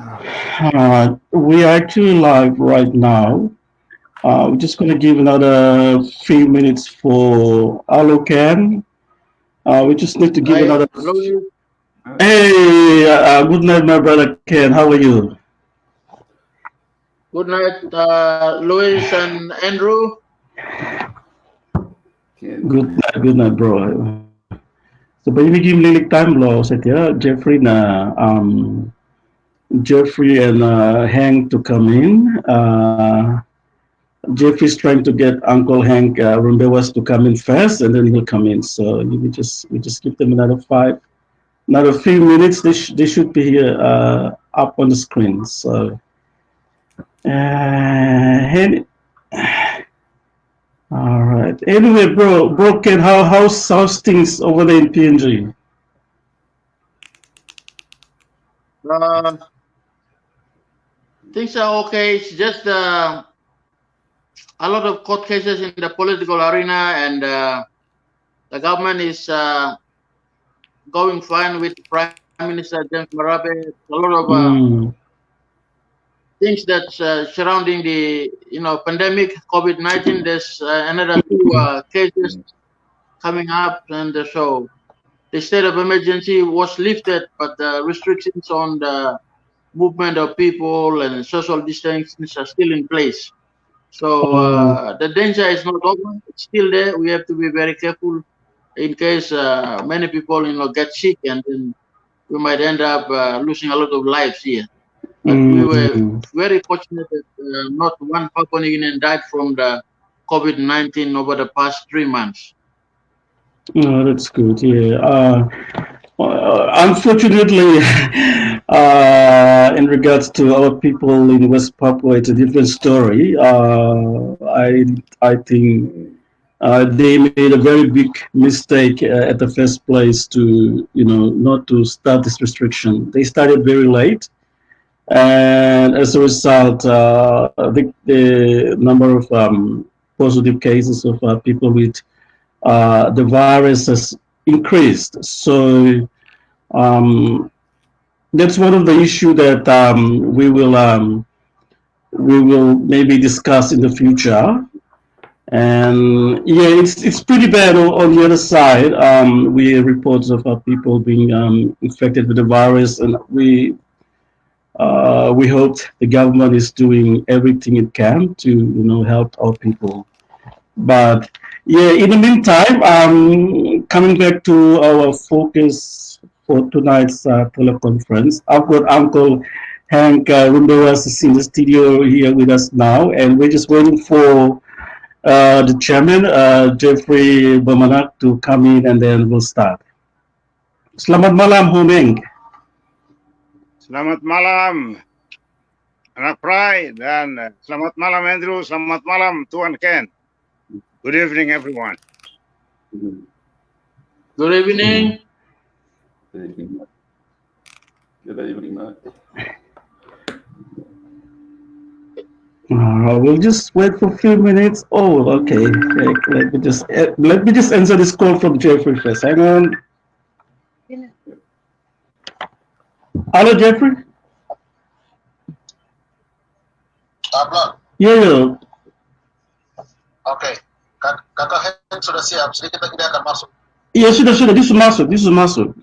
We are actually live right now. We're just going to give another few minutes for Alocan. We just need to give Hi, another. Louis. Hey, good night, my brother Ken. How are you? Good night, Louis and Andrew. Good night, bro. So, bayi game lilik time lo, saya Jeffrey Jeffrey and Hank to come in. Jeffrey's trying to get Uncle Hank Rumbewas to come in first, and then he'll come in. So we just give them another few minutes. They should be here up on the screen. So, and, all right. Anyway, bro, Ken, how's things over there in PNG? Uh, things are okay. It's just a lot of court cases in the political arena, and the government is going fine with Prime Minister James Marape. A lot of things that's surrounding the pandemic COVID-19. There's another two cases coming up, and so the state of emergency was lifted, but the restrictions on the movement of people and social distancing are still in place. So the danger is not over; it's still there. We have to be very careful in case many people get sick, and then we might end up losing a lot of lives here. But we were very fortunate that not one Papua New Guinean died from the COVID-19 over the past 3 months. Oh, that's good. Yeah. Unfortunately, in regards to our people in West Papua, it's a different story. I think they made a very big mistake at the first place to not to start this restriction. They started very late, and as a result, the number of positive cases of people with the virus has increased. So that's one of the issue that we will maybe discuss in the future. And yeah, it's pretty bad on the other side. We hear reports of people being infected with the virus, and we hope the government is doing everything it can to help our people. But yeah, in the meantime, coming back to our focus for tonight's teleconference, I've got Uncle Hank Rumbewas is in the studio here with us now, and we're just waiting for the chairman, Jeffrey Bamanak, to come in, and then we'll start. Selamat malam, Homeng. Selamat malam, anak Prai, dan selamat malam Andrew, selamat malam Tuan Ken. Good evening, everyone. Good evening. Good evening, we'll just wait for a few minutes. Oh, okay. Let me just answer this call from Jeffrey first. Hang on. Hello, Jeffrey. Yeah. Oke, kakak Hen sudah siap, sedikit lagi dia akan masuk. Iya, sudah, this is masuk.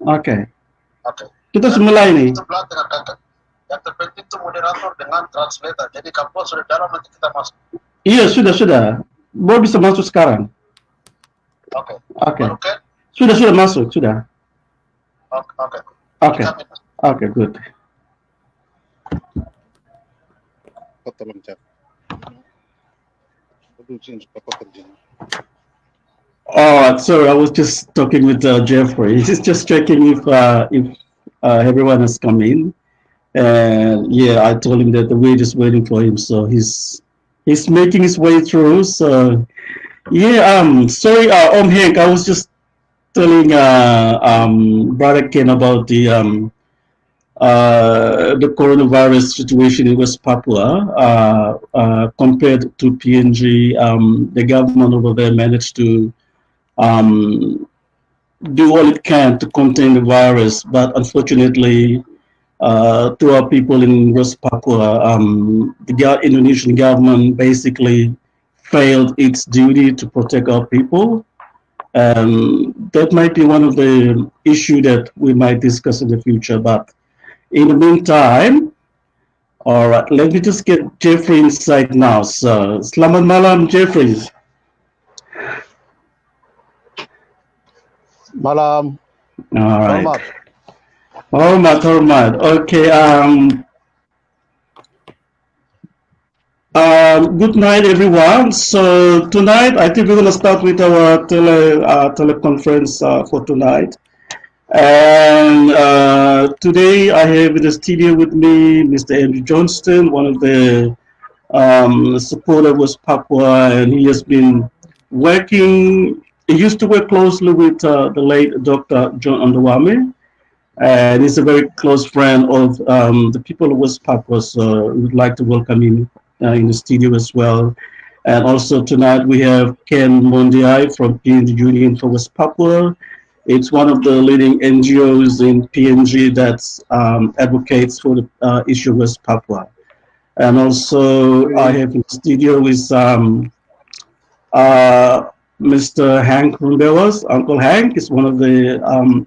Oke. Kita mulai nih. Itu belakang dengan kakak. Yang terpenting itu moderator dengan translator. Jadi kalau sudah dalam nanti kita masuk. Iya, sudah. Bo bisa masuk sekarang. Oke. Sudah masuk, sudah. Oke, good. Tolong chat. Oh, sorry, I was just talking with Jeffrey. He's just checking if everyone has come in, and yeah, I told him that we're just waiting for him, so he's making his way through. So yeah, sorry, Hank, I was just telling Brother Ken about the coronavirus situation in West Papua compared to PNG. The government over there managed to do all it can to contain the virus, but unfortunately, to our people in West Papua, the Indonesian government basically failed its duty to protect our people. That might be one of the issues that we might discuss in the future. But in the meantime, all right, let me just get Jeffrey inside now. So, selamat malam, Jeffrey. Malam. All right. Hormat. Hormat. Okay. Good night, everyone. So tonight, I think we're going to start with our teleconference for tonight. And today, I have in the studio with me Mr. Andrew Johnston, one of the supporters of West Papua, and he has been working. He used to work closely with the late Dr. John Ondawame, and he's a very close friend of the people of West Papua. So we would like to welcome him in the studio as well. And also tonight we have Ken Mondiai from PNG Union for West Papua. It's one of the leading NGOs in PNG that advocates for the issue of West Papua. And also I have in the studio with Mr. Hengki Rumbewas. Uncle Hank is one of the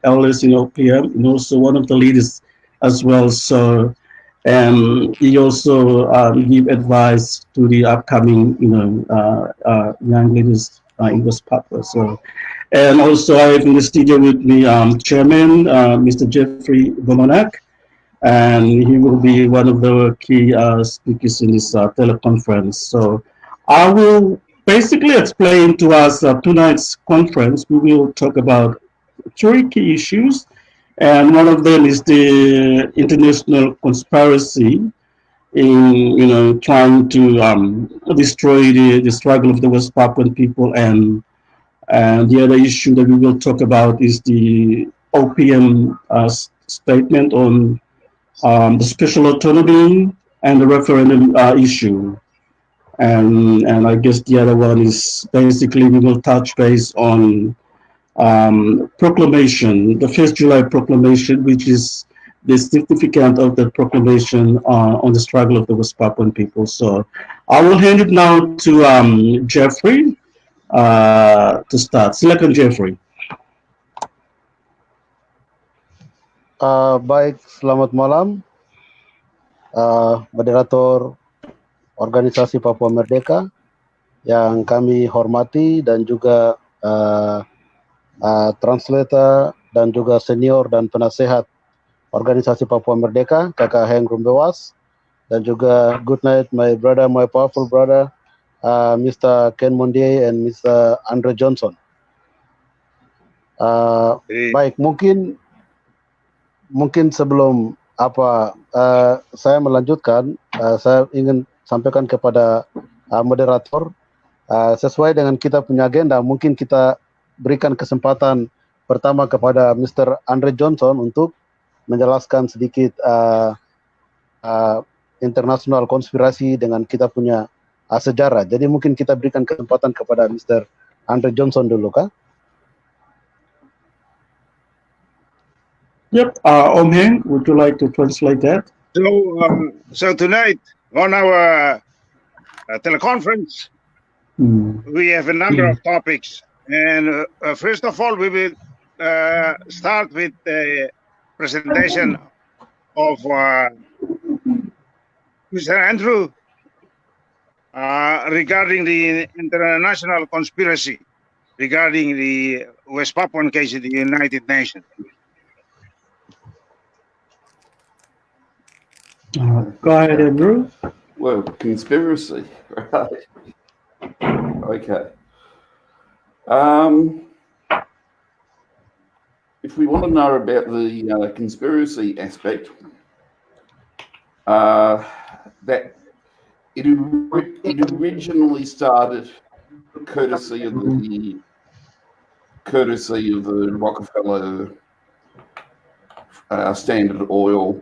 elders in OPM and also one of the leaders as well. So, and he also give advice to the upcoming, young leaders in West Papua. So, and also I have in the studio with me Chairman Mr. Jeffrey Gomanak, and he will be one of the key speakers in this teleconference. So, I will basically explain to us tonight's conference. We will talk about three key issues, and one of them is the international conspiracy in trying to destroy the struggle of the West Papuan people, and the other issue that we will talk about is the OPM statement on the special autonomy and the referendum issue. And I guess the other one is basically we will touch base on proclamation, the 1st July proclamation, which is the significance of the proclamation on the struggle of the West Papuan people. So I will hand it now to Jeffrey to start. Silakan Jeffrey. Baik, selamat malam. Moderator Organisasi Papua Merdeka yang kami hormati dan juga translator dan juga senior dan penasehat Organisasi Papua Merdeka, Kakak Hengki Rumbewas, dan juga good night my brother, my powerful brother, Mr. Ken Mondiai and Mr. Andre Johnson. Baik, mungkin sebelum saya melanjutkan, saya ingin sampaikan kepada moderator, sesuai dengan kita punya agenda, mungkin kita berikan kesempatan pertama kepada Mr. Andre Johnson untuk menjelaskan sedikit internasional konspirasi dengan kita punya sejarah. Jadi mungkin kita berikan kesempatan kepada Mr. Andre Johnson dulu, kah? Yep, Om Heng, would you like to translate that? So tonight on our teleconference, we have a number of topics, and first of all, we will start with the presentation of Mr. Andrew regarding the international conspiracy regarding the West Papuan case in the United Nations. Go ahead, Andrew. Well, conspiracy, right? Okay. If we want to know about the conspiracy aspect, that it originally started courtesy of the Rockefeller Standard Oil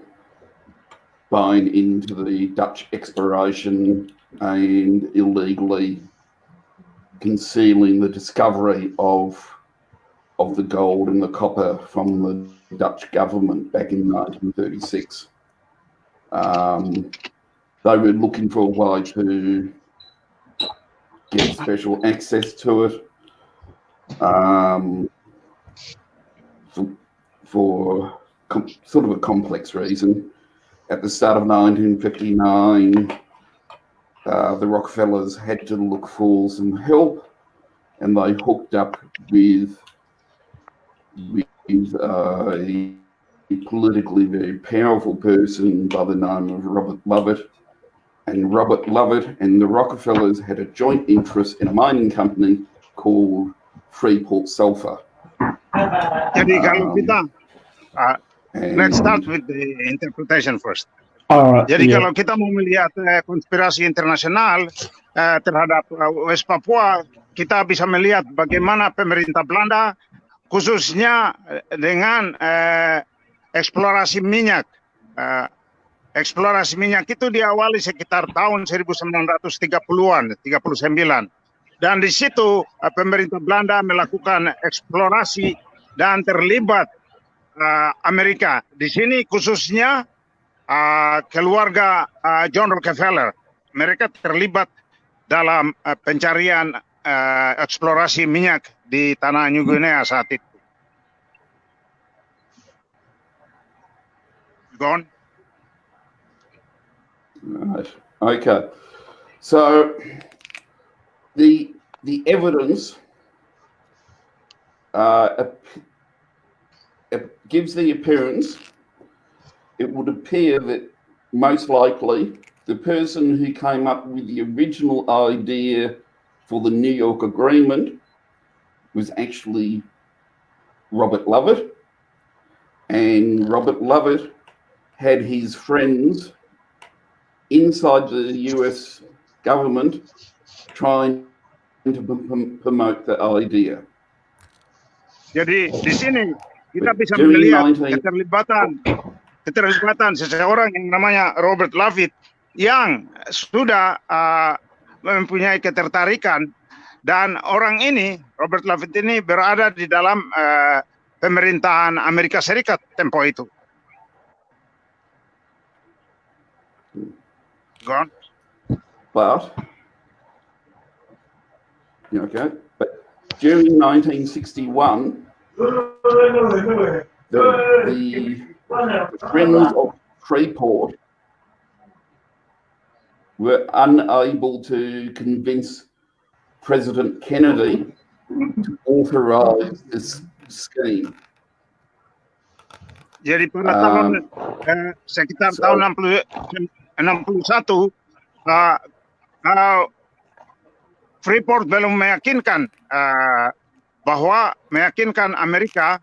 buying into the Dutch exploration and illegally concealing the discovery of of the gold and the copper from the Dutch government back in 1936. They were looking for a way to get special access to it for sort of a complex reason. At the start of 1959, the Rockefellers had to look for some help, and they hooked up with a politically very powerful person by the name of Robert Lovett. And Robert Lovett and the Rockefellers had a joint interest in a mining company called Freeport Sulphur. Jadi kalau kita, let's start with the interpretation first. Jadi kalau kita mau melihat konspirasi internasional terhadap West Papua, kita bisa melihat bagaimana pemerintah Belanda khususnya dengan eksplorasi minyak. Eksplorasi minyak itu diawali sekitar tahun 1930-an, 39. Dan di situ pemerintah Belanda melakukan eksplorasi dan terlibat Amerika. Di sini khususnya keluarga John Rockefeller. Mereka terlibat dalam pencarian eksplorasi minyak di tanah New Guinea saat itu. Go on. Right. Okay. So the evidence it gives the appearance. It would appear that most likely the person who came up with the original idea for the New York Agreement was actually Robert Lovett, and Robert Lovett had his friends inside the US government trying to promote the idea. Jadi di sini kita bisa melihat keterlibatan seseorang yang namanya Robert Lovett yang sudah mempunyai ketertarikan, dan orang ini, Robert Lovett ini berada di dalam pemerintahan Amerika Serikat tempo itu. Gone. But during 1961, the friends of Freeport were unable to convince President Kennedy to authorize this scheme. Jadi pada tahun sekitar tahun 61, Freeport belum meyakinkan bahwa meyakinkan Amerika,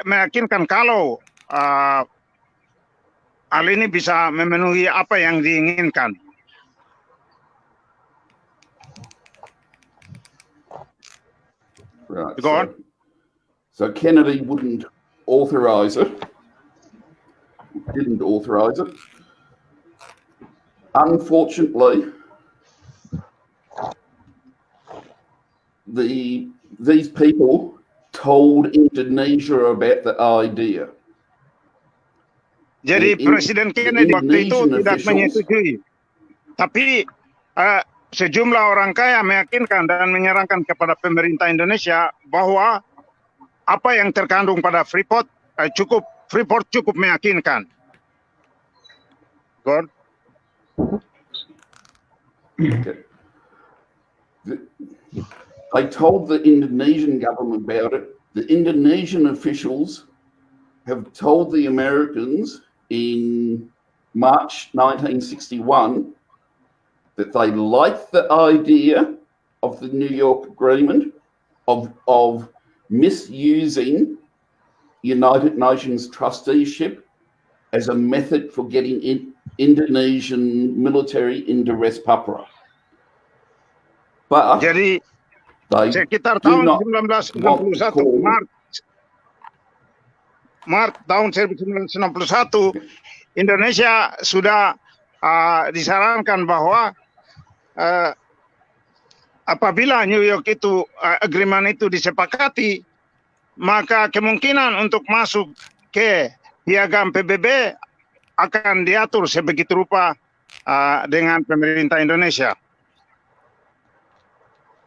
meyakinkan kalau hal ini bisa memenuhi apa yang diinginkan. Right. Go on. So Kennedy wouldn't authorize it. Didn't authorize it. Unfortunately, these people told Indonesia about the idea. Jadi Presiden Kennedy waktu itu tidak menyetujui, tapi sejumlah orang kaya meyakinkan dan menyerahkan kepada pemerintah Indonesia bahwa apa yang terkandung pada Freeport cukup meyakinkan. God. Okay. They told the Indonesian government about it. The Indonesian officials have told the Americans in March 1961 that they liked the idea of the New York Agreement of misusing United Nations trusteeship as a method for getting Indonesian military into West Papua. But jadi sekitar tahun 1961, Maret tahun 1961, Indonesia sudah disarankan bahwa apabila New York itu agreement itu disepakati, maka kemungkinan untuk masuk ke piagam PBB akan diatur sebegitu rupa dengan pemerintah Indonesia.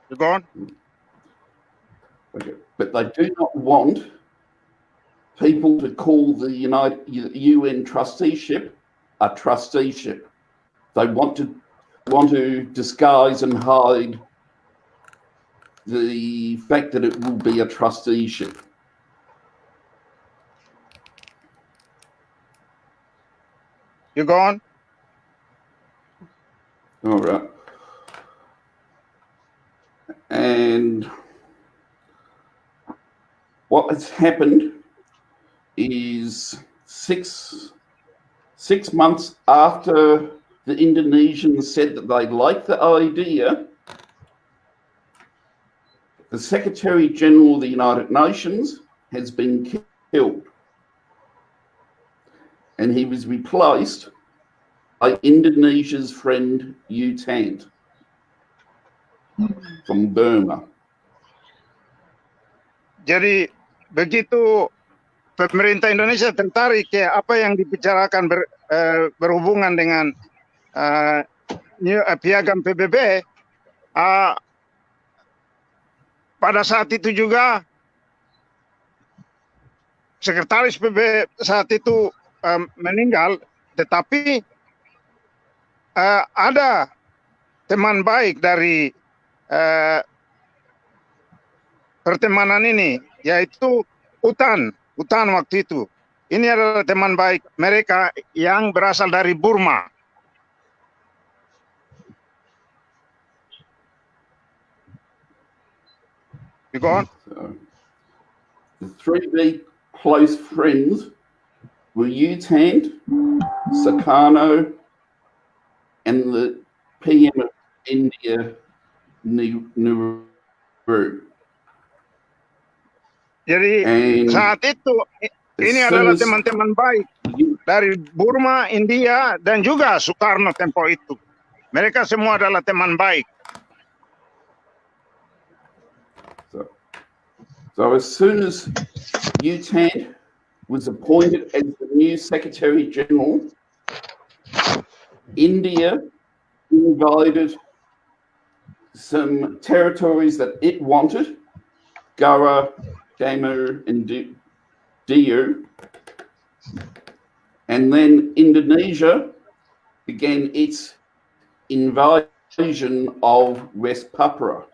You go on? Okay. But they do not want people to call the UN trusteeship a trusteeship. They want to disguise and hide the fact that it will be a trusteeship. You go on? All right. And what has happened is six months after the Indonesians said that they liked the idea, the Secretary General of the United Nations has been killed, and he was replaced by Indonesia's friend U Thant from Burma. Jadi begitu pemerintah Indonesia tertarik ya apa yang dibicarakan berhubungan dengan piagam PBB, pada saat itu juga sekretaris PBB saat itu meninggal, tetapi ada teman baik dari pertemanan ini, yaitu UTAN waktu itu. Ini adalah teman baik mereka yang berasal dari Burma. You go on? The three big close friends were U Thant, Sukarno, and the PM of India, Nehru. Jadi saat itu ini adalah teman-teman baik dari Burma, India, dan juga Sukarno tempo itu. Mereka semua adalah teman baik. So as soon as U Thant was appointed as the new Secretary General, India invited some territories that it wanted, Goa, Timor, and Diu, and then Indonesia began its invasion of West Papua.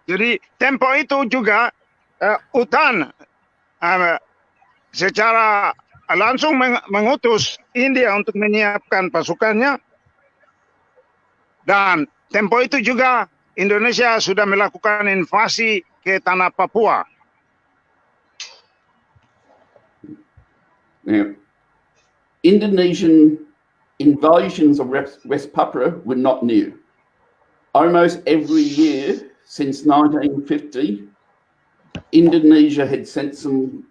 Jadi tempo itu juga UTAN secara langsung mengutus India untuk menyiapkan pasukannya, dan tempo itu juga Indonesia sudah melakukan invasi ke tanah Papua. Now, Indonesian invasions of West Papua were not new. Almost every year since 1950, Indonesia had sent some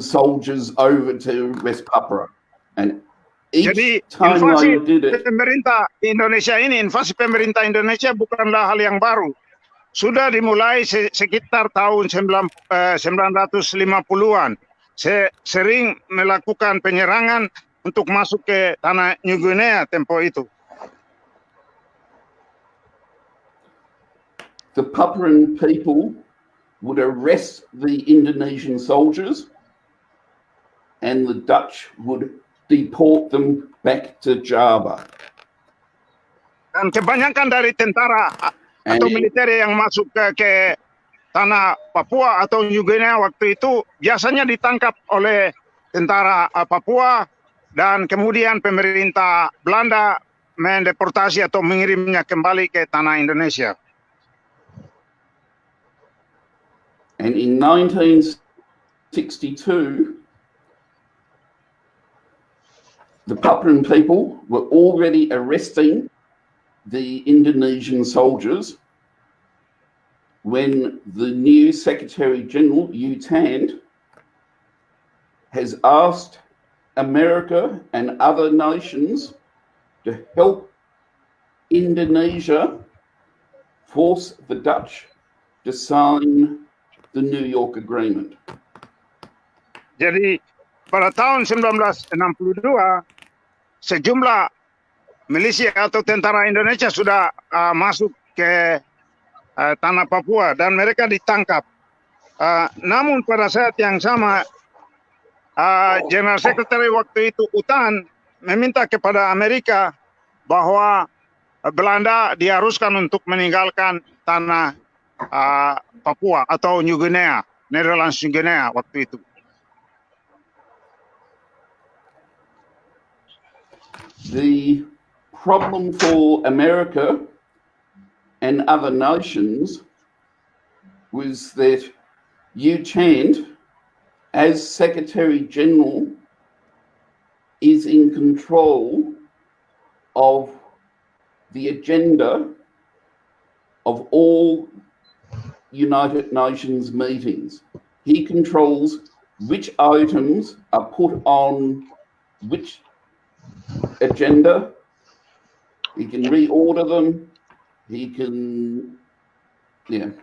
soldiers over to West Papua, and jadi invasi pemerintah Indonesia ini, invasi pemerintah Indonesia bukanlah hal yang baru. Sudah dimulai sekitar tahun 1950-an. Sering melakukan penyerangan untuk masuk ke tanah New Guinea tempo itu. The Papuan people would arrest the Indonesian soldiers, and the Dutch would deport them back to Java. Dan kebanyakan dari tentara atau militer yang masuk ke tanah Papua atau New Guinea waktu itu biasanya ditangkap oleh tentara Papua, dan kemudian pemerintah Belanda mendeportasi atau mengirimnya kembali ke tanah Indonesia. And in 1962, the Papuan people were already arresting the Indonesian soldiers when the new Secretary General, U Thant, has asked America and other nations to help Indonesia force the Dutch to sign the New York Agreement. Jadi pada tahun 1962 sejumlah milisi atau tentara Indonesia sudah masuk ke tanah Papua dan mereka ditangkap. Namun pada saat yang sama General Secretary waktu itu UTAN meminta kepada Amerika bahwa Belanda diharuskan untuk meninggalkan tanah Papua atau New Guinea, Netherlands New Guinea waktu itu. The problem for America and other nations was that U Chand, as Secretary General, is in control of the agenda of all United Nations meetings. He controls which items are put on which agenda. He can reorder them. He can, he can.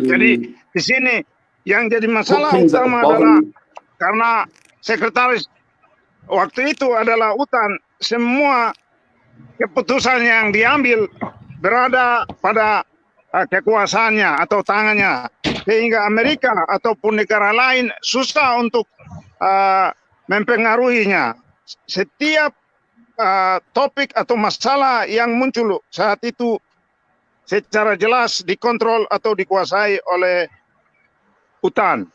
Jadi di sini yang jadi masalah put things at the utama adalah bottom. karena sekretaris waktu itu adalah UTAN, semua keputusan yang diambil berada pada kekuasaannya atau tangannya, sehingga Amerika ataupun negara lain susah untuk mempengaruhinya. Setiap topik atau masalah yang muncul saat itu secara jelas dikontrol atau dikuasai oleh UTAN.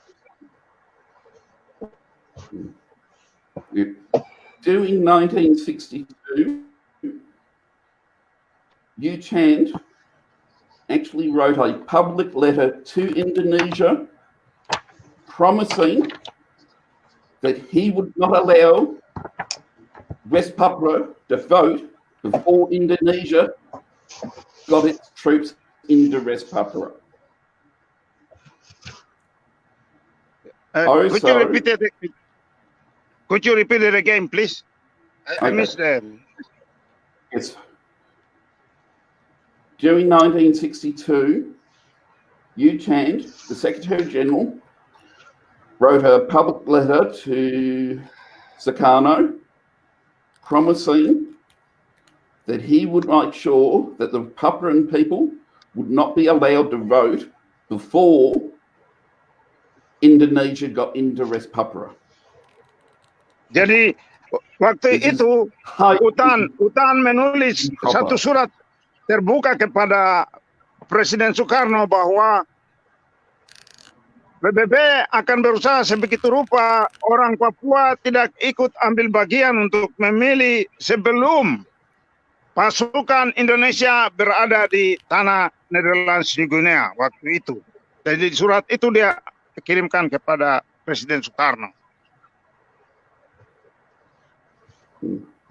During 1962, U Chand actually wrote a public letter to Indonesia promising that he would not allow West Papua to vote before Indonesia got its troops into West Papua. Could you repeat it again, please? I missed that. Yes. During 1962, U Chand, the Secretary General, wrote a public letter to Sukarno promising that he would make sure that the Papuan people would not be allowed to vote before Indonesia got into West Papua. Jadi waktu itu UTAN menulis satu surat terbuka kepada Presiden Soekarno bahwa PBB akan berusaha sebegitu rupa orang Papua tidak ikut ambil bagian untuk memilih sebelum pasukan Indonesia berada di tanah Netherlands New Guinea waktu itu. Jadi surat itu dia kirimkan kepada Presiden Soekarno.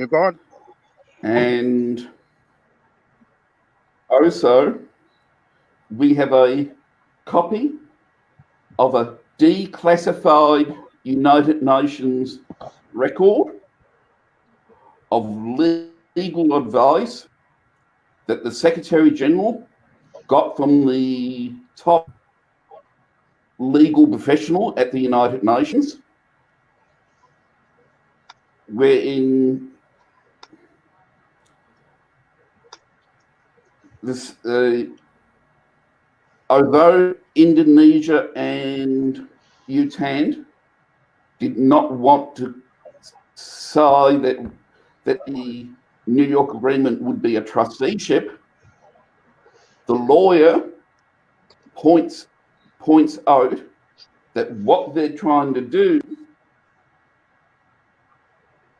You go on. And also, we have a copy of a declassified United Nations record of legal advice that the Secretary General got from the top legal professional at the United Nations, wherein this, although Indonesia and U Chand did not want to say that the New York Agreement would be a trusteeship, the lawyer points out that what they're trying to do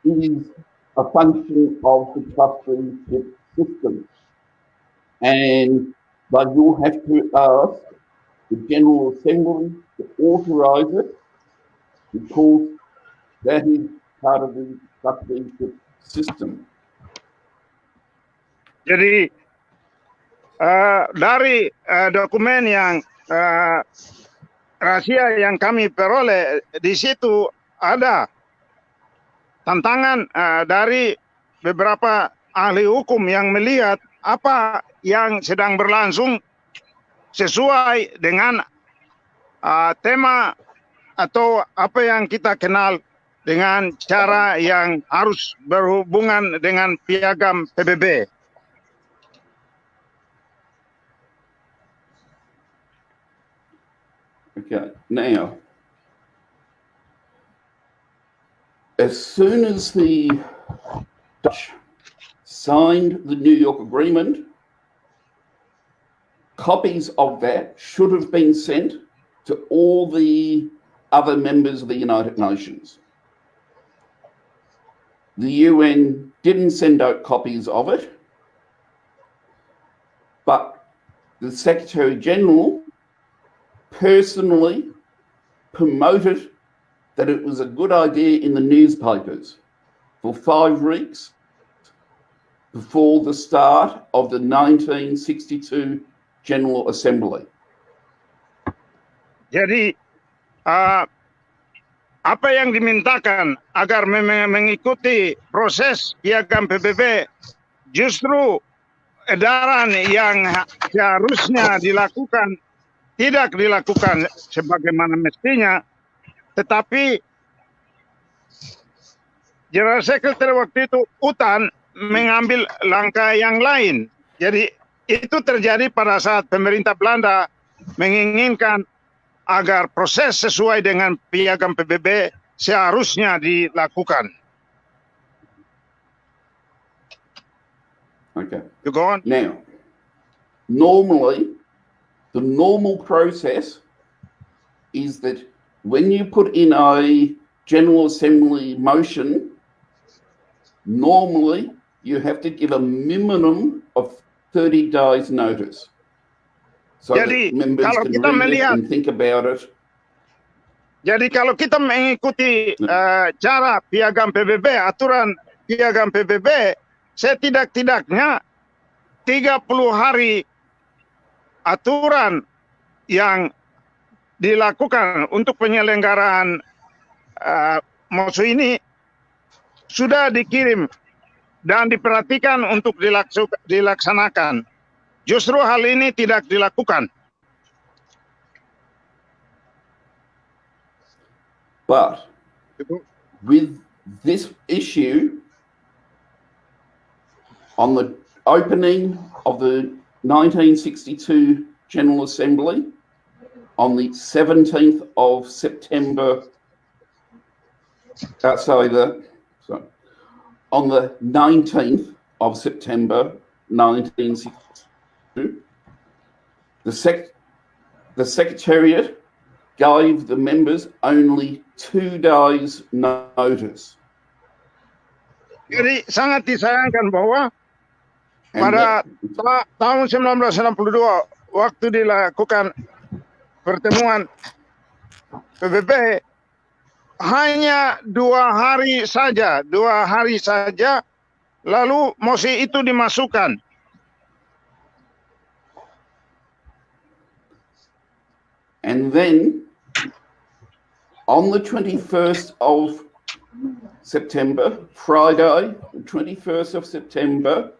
is a function of the trusteeship system. And but you'll have to ask the General Assembly to authorize it because that is part of the trusteeship system. Jadi dari dokumen yang rahasia yang kami peroleh, di situ ada tantangan dari beberapa ahli hukum yang melihat apa yang sedang berlangsung sesuai dengan tema atau apa yang kita kenal dengan cara yang harus berhubungan dengan piagam PBB. Okay, now, as soon as the Dutch signed the New York Agreement, copies of that should have been sent to all the other members of the United Nations. The UN didn't send out copies of it, but the Secretary General personally promoted that it was a good idea in the newspapers for 5 weeks before the start of the 1962 General Assembly. Jadi apa yang dimintakan agar mengikuti proses piagam PBB justru edaran yang seharusnya dilakukan tidak dilakukan sebagaimana mestinya, tetapi General Secretary waktu itu UTAN mengambil langkah yang lain. Jadi itu terjadi pada saat pemerintah Belanda menginginkan agar proses sesuai dengan piagam PBB seharusnya dilakukan. Okay. You go on. Now, normally, the normal process is that when you put in a General Assembly motion, normally you have to give a minimum of 30 days notice. So Jadi, that members kalau can kita read melihat, it and think about it. Jadi kalau kita mengikuti cara piagam PBB, aturan piagam PBB, setidak-tidaknya 30 hari aturan yang dilakukan untuk penyelenggaraan mosu ini sudah dikirim dan diperhatikan untuk dilaksanakan. Justru hal ini tidak dilakukan. But with this issue, on the opening of the 1962 General Assembly, on the 17th of September, on the 19th of September 1962, the Secretariat gave the members only 2 days notice. Jadi sangat disayangkan bahwa pada tahun 1962 waktu dilakukan pertemuan PBB hanya 2 hari saja, lalu mosi itu dimasukkan. And then on the 21st of September, Friday, the 21st of September,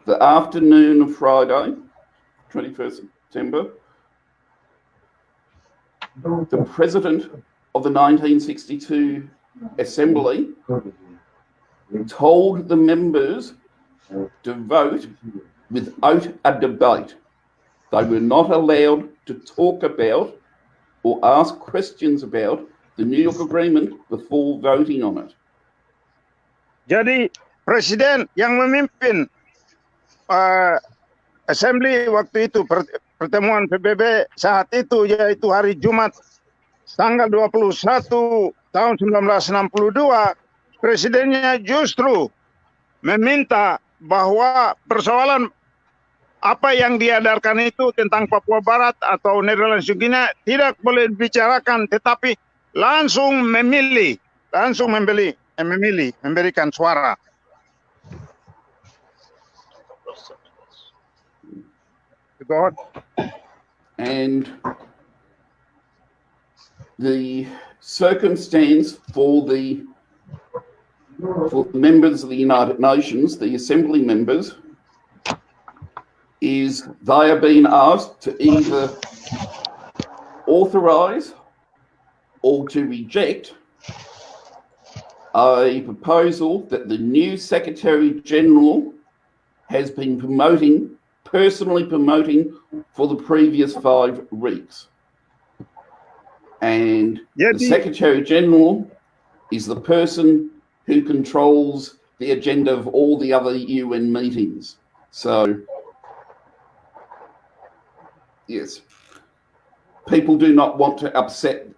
the afternoon of Friday, 21st September, the President of the 1962 Assembly told the members to vote without a debate. They were not allowed to talk about or ask questions about the New York Agreement before voting on it. Jadi presiden yang memimpin Assembly waktu itu, pertemuan PBB saat itu, yaitu hari Jumat tanggal 21 tahun 1962, presidennya justru meminta bahwa persoalan apa yang diadarkan itu tentang Papua Barat atau Netherlands New tidak boleh dibicarakan, tetapi langsung memberikan suara. God. And the circumstance for the members of the United Nations, the Assembly members, is they are being asked to either authorise or to reject a proposal that the new Secretary-General has been personally promoting for the previous 5 weeks. And the Secretary-General is the person who controls the agenda of all the other UN meetings. So, yes, people do not want to upset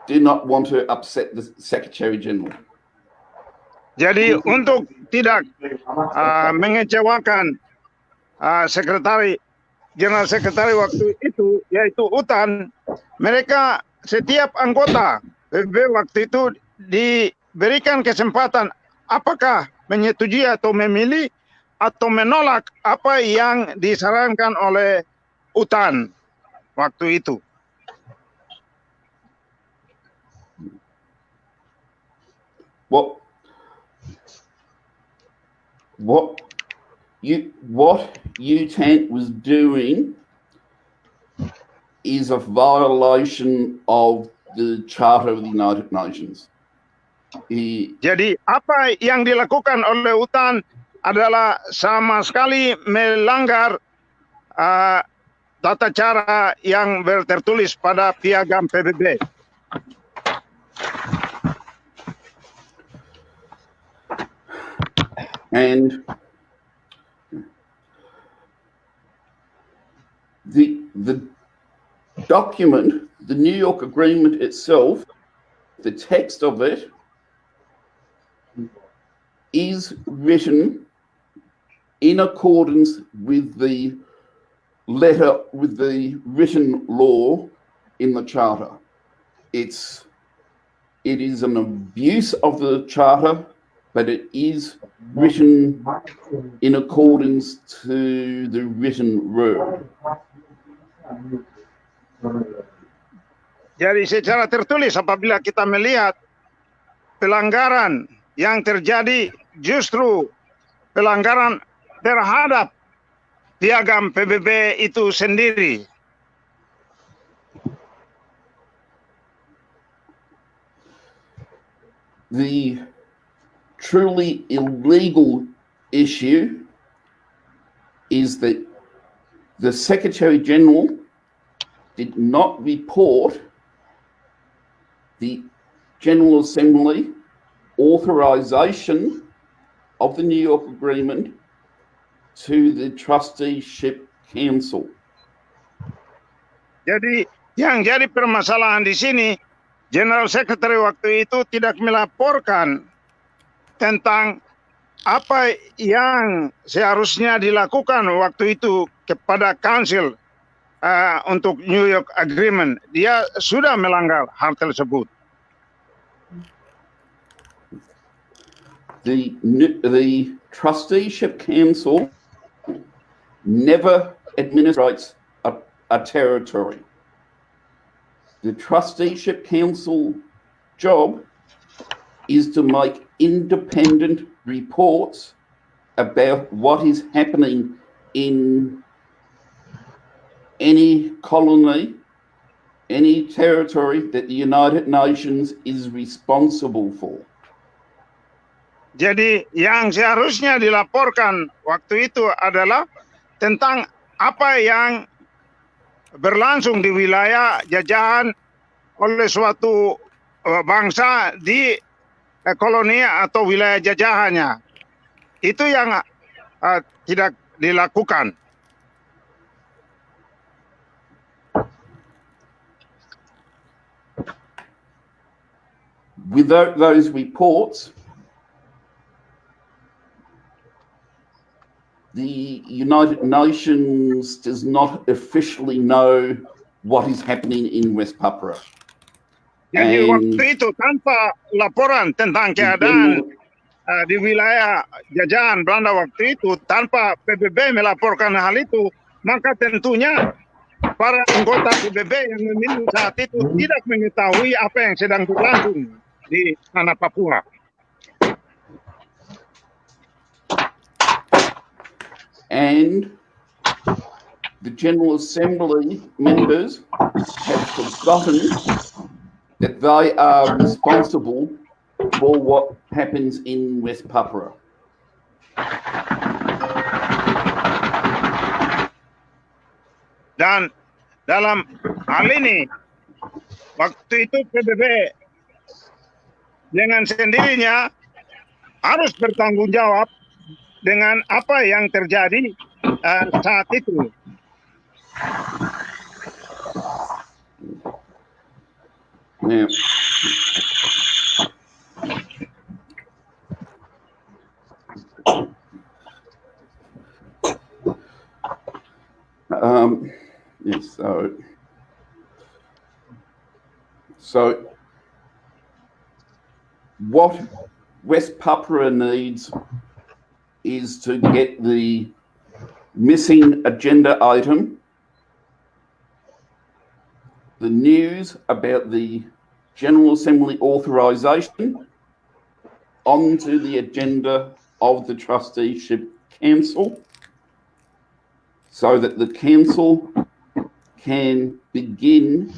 the Secretary-General. Jadi untuk tidak mengecewakan General Sekretari waktu itu, yaitu UTAN, mereka setiap anggota PBB waktu itu diberikan kesempatan apakah menyetujui atau memilih atau menolak apa yang disarankan oleh UTAN waktu itu. What UTAN was doing is a violation of the Charter of the United Nations. Jadi apa yang dilakukan oleh UTAN adalah sama sekali melanggar tata cara yang tertulis pada piagam PBB. And the document, the New York Agreement itself, the text of it is written in accordance with the written law in the Charter. It is an abuse of the Charter, but it is written in accordance to the written word. Jadi secara tertulis apabila kita melihat pelanggaran yang terjadi justru pelanggaran terhadap piagam PBB itu sendiri. The truly illegal issue is that the Secretary-General did not report the General Assembly authorization of the New York Agreement to the Trusteeship Council. Jadi yang jadi permasalahan di sini, General Secretary waktu itu tidak melaporkan tentang apa yang seharusnya dilakukan waktu itu kepada Council untuk New York Agreement. Dia sudah melanggar hal tersebut. The Trusteeship Council never administrates a territory. The Trusteeship Council job is to make independent reports about what is happening in any colony, any territory that the United Nations is responsible for. Jadi yang seharusnya dilaporkan waktu itu adalah tentang apa yang berlangsung di wilayah jajahan oleh suatu bangsa di koloni atau wilayah jajahannya. Itu yang tidak dilakukan. Without those reports, the United Nations does not officially know what is happening in West Papua. Jadi waktu itu tanpa laporan tentang keadaan di wilayah jajahan Belanda waktu itu, tanpa PBB melaporkan hal itu, maka tentunya para anggota PBB yang memilih saat itu tidak mengetahui apa yang sedang berlangsung di tanah Papua. And the General Assembly members have forgotten that they are responsible for what happens in West Papua. Dan dalam hal ini, waktu itu PBB dengan sendirinya harus bertanggung jawab dengan apa yang terjadi saat itu. Now, yes, so what West Papua needs is to get the missing agenda item, the news about the General Assembly authorisation onto the agenda of the Trusteeship Council, so that the Council can begin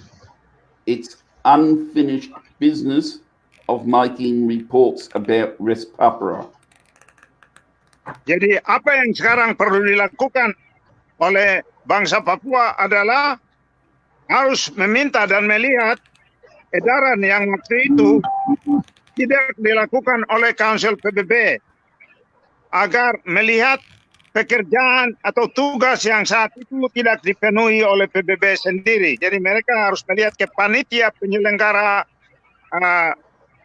its unfinished business of making reports about West Papua. Jadi apa yang sekarang perlu dilakukan oleh bangsa Papua adalah harus meminta dan melihat edaran yang waktu itu tidak dilakukan oleh Council PBB agar melihat pekerjaan atau tugas yang saat itu tidak dipenuhi oleh PBB sendiri. Jadi mereka harus melihat ke panitia penyelenggara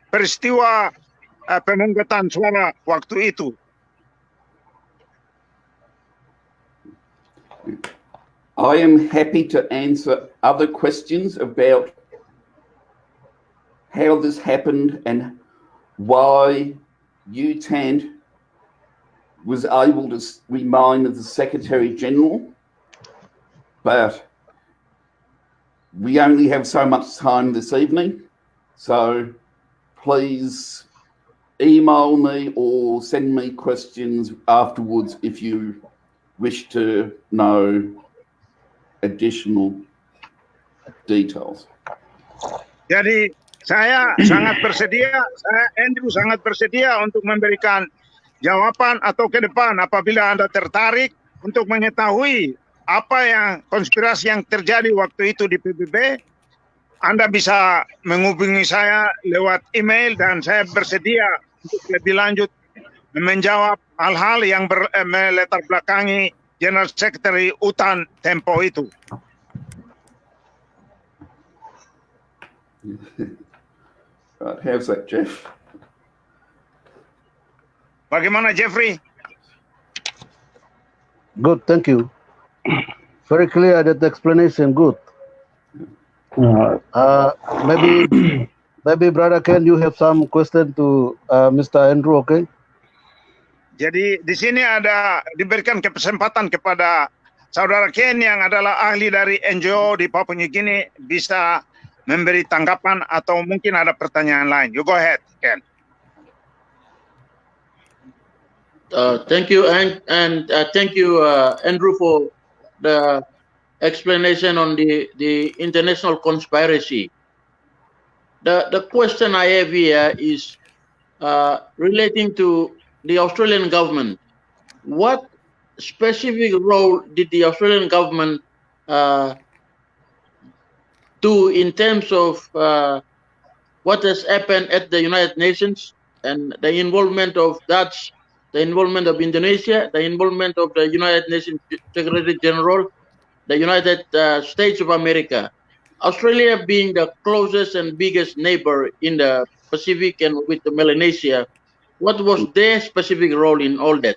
peristiwa pemungutan suara waktu itu. I am happy to answer other questions about how this happened and why UTAN was able to remain as the Secretary General, but we only have so much time this evening, so please email me or send me questions afterwards if you wish to know additional details. Jadi saya sangat bersedia, Andrew sangat bersedia untuk memberikan jawaban atau ke depan apabila Anda tertarik untuk mengetahui apa yang konspirasi yang terjadi waktu itu di PBB. Anda bisa menghubungi saya lewat email dan saya bersedia untuk lebih lanjut menjawab hal-hal yang melatar belakangi General Secretary UTAN tempo itu. Right, how's that, Jeff? Bagaimana Jeffrey? Good, thank you. Very clear that explanation. Good. Maybe Brother Ken, you have some question to Mr. Andrew, okay? Jadi di sini ada diberikan kesempatan kepada Saudara Ken yang adalah ahli dari NGO di Papua New Guinea bisa memberi tanggapan atau mungkin ada pertanyaan lain. You go ahead, Ken. Thank you, and thank you, Andrew, for the explanation on the international conspiracy. The question I have here is relating to the Australian government. What specific role did the Australian government do in terms of what has happened at the United Nations and the involvement of Dutch, the involvement of Indonesia, the involvement of the United Nations Secretary General, the United States of America? Australia being the closest and biggest neighbor in the Pacific and with the Melanesia, what was their specific role in all that?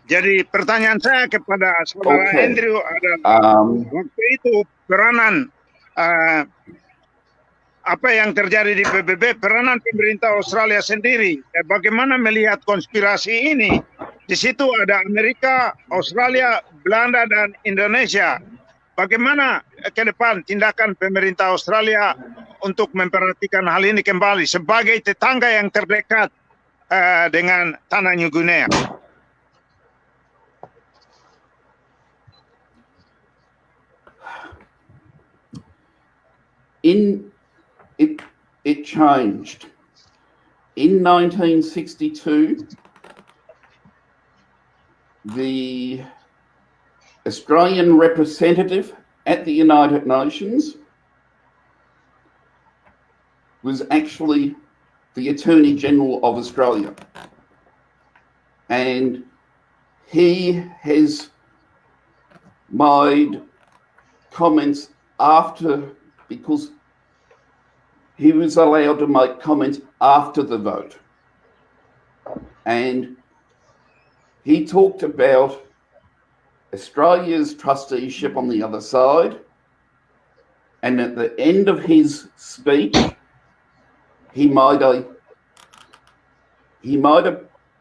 Jadi pertanyaan saya kepada Saudara Andrew adalah waktu itu peranan apa yang terjadi di PBB, peranan pemerintah Australia sendiri. Bagaimana melihat konspirasi ini? Di situ ada Amerika, Australia, Belanda, dan Indonesia. Bagaimana ke depan tindakan pemerintah Australia untuk memperhatikan hal ini kembali sebagai tetangga yang terdekat dengan tanah New Guinea? it changed. In 1962, the Australian representative at the United Nations was actually the Attorney General of Australia. And he has made comments after, because he was allowed to make comments after the vote. And he talked about Australia's trusteeship on the other side. And at the end of his speech, he made a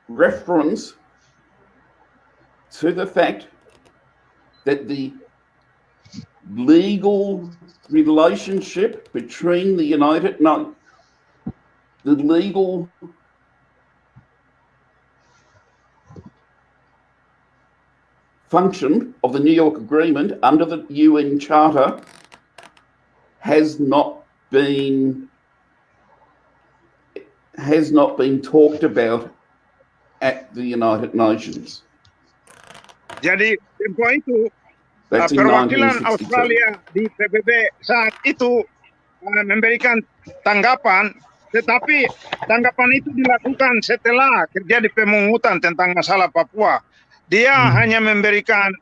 reference to the fact that the legal relationship between the legal function of the New York Agreement under the UN Charter has not been talked about at the United Nations. Jadi tempo itu That's in perwakilan 1962. Australia di PBB saat itu memberikan tanggapan, tetapi tanggapan itu dilakukan setelah terjadi pemungutan tentang masalah Papua. Dia hanya memberikan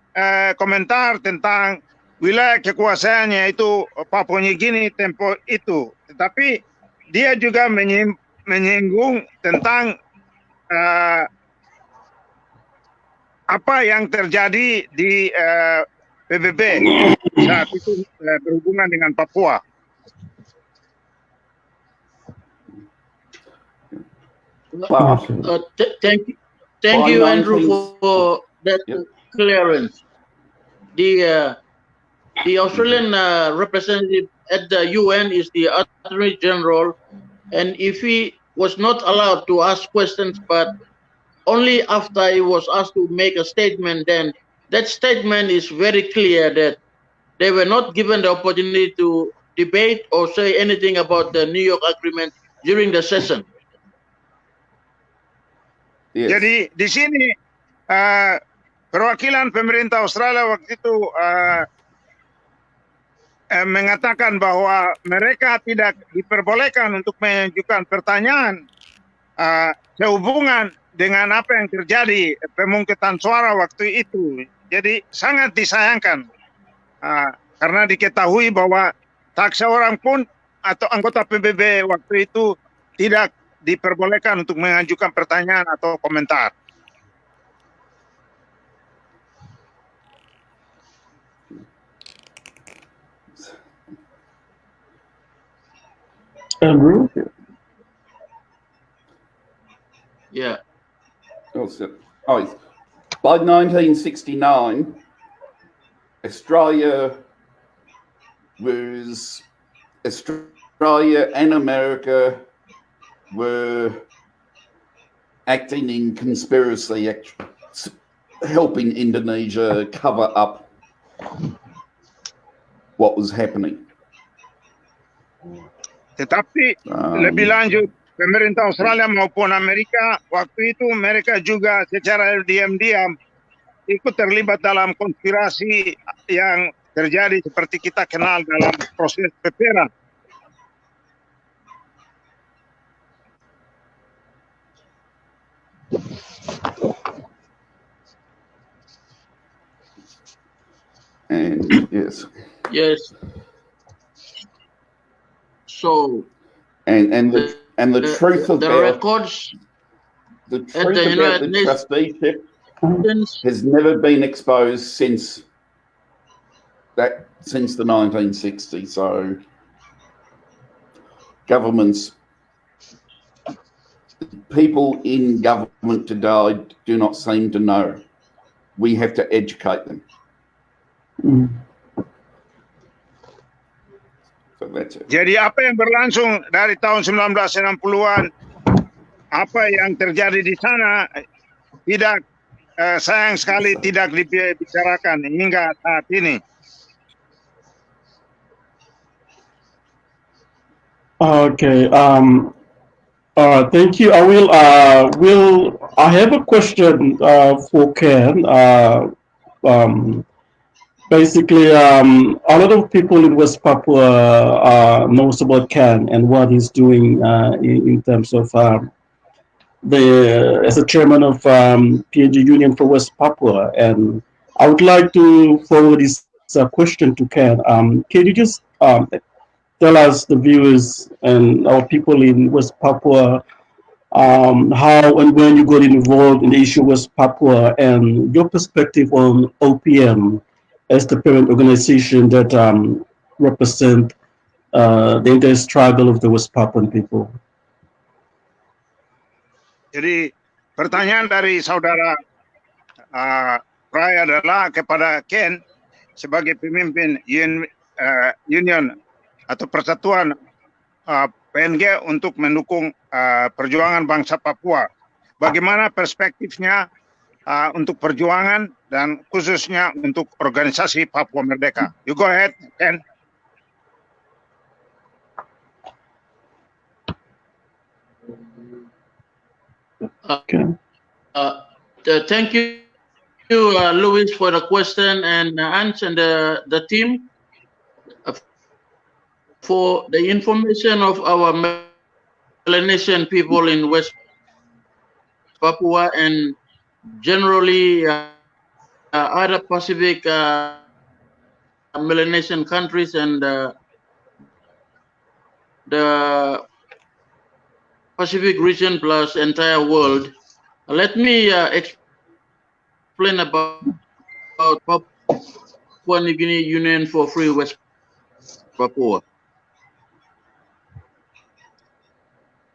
komentar tentang wilayah kekuasaannya itu Papua New Guinea tempo itu, tetapi dia juga menyinggung tentang apa yang terjadi di PBB saat itu berhubungan dengan Papua. Thank you, Andrew, for that clearance. The Australian representative at the UN is the Attorney General, and if he was not allowed to ask questions, but only after he was asked to make a statement, then that statement is very clear that they were not given the opportunity to debate or say anything about the New York Agreement during the session. Yes. Jadi di sini perwakilan pemerintah Australia waktu itu mengatakan bahwa mereka tidak diperbolehkan untuk mengajukan pertanyaan sehubungan dengan apa yang terjadi pemungutan suara waktu itu. Jadi sangat disayangkan karena diketahui bahwa tak seorang pun atau anggota PBB waktu itu tidak diperbolehkan untuk mengajukan pertanyaan atau komentar. Andrew? Yeah. By 1969, Australia and America were acting in conspiracy, helping Indonesia cover up what was happening. Tetapi lebih lanjut, pemerintah Australia maupun Amerika waktu itu mereka juga secara diam-diam ikut terlibat dalam konspirasi yang terjadi seperti kita kenal dalam proses PPRA. And yes. So and the truth the about records the at truth the about United the trusteeship has never been exposed since the 1960s. So governments, people in government today do not seem to know. We have to educate them. So that's it. Jadi apa yang berlangsung dari tahun 1960-an, apa yang terjadi di sana tidak sayang sekali tidak dibicarakan hingga saat ini. Okay. Thank you. I have a question for Ken. Basically, a lot of people in West Papua knows about Ken and what he's doing in terms of the as a chairman of PNG Union for West Papua, and I would like to forward this question to Ken. Can you just tell us, the viewers and our people in West Papua, how and when you got involved in the issue of West Papua and your perspective on OPM as the parent organization that represent the entire struggle of the West Papuan people? Jadi pertanyaan dari saudara Prai adalah kepada Ken sebagai pemimpin union atau persatuan PNG untuk mendukung perjuangan bangsa Papua. Bagaimana perspektifnya untuk perjuangan dan khususnya untuk organisasi Papua Merdeka? You go ahead, Ken. Okay. Thank you, Louis, for the question, and Ants and the team for the information of our Melanesian people in West Papua and generally other Pacific Melanesian countries and the Pacific region plus entire world. Let me explain about Papua New Guinea Union for Free West Papua.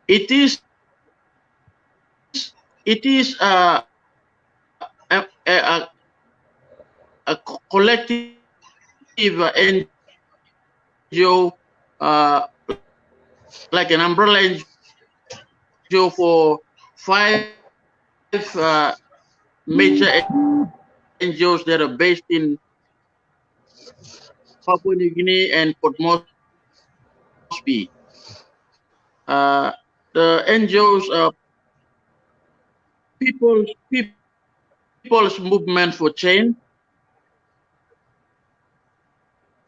It is a collective NGO, like an umbrella NGO for 5 major NGOs that are based in Papua New Guinea and Port Moresby. The NGOs are People's Movement for Change,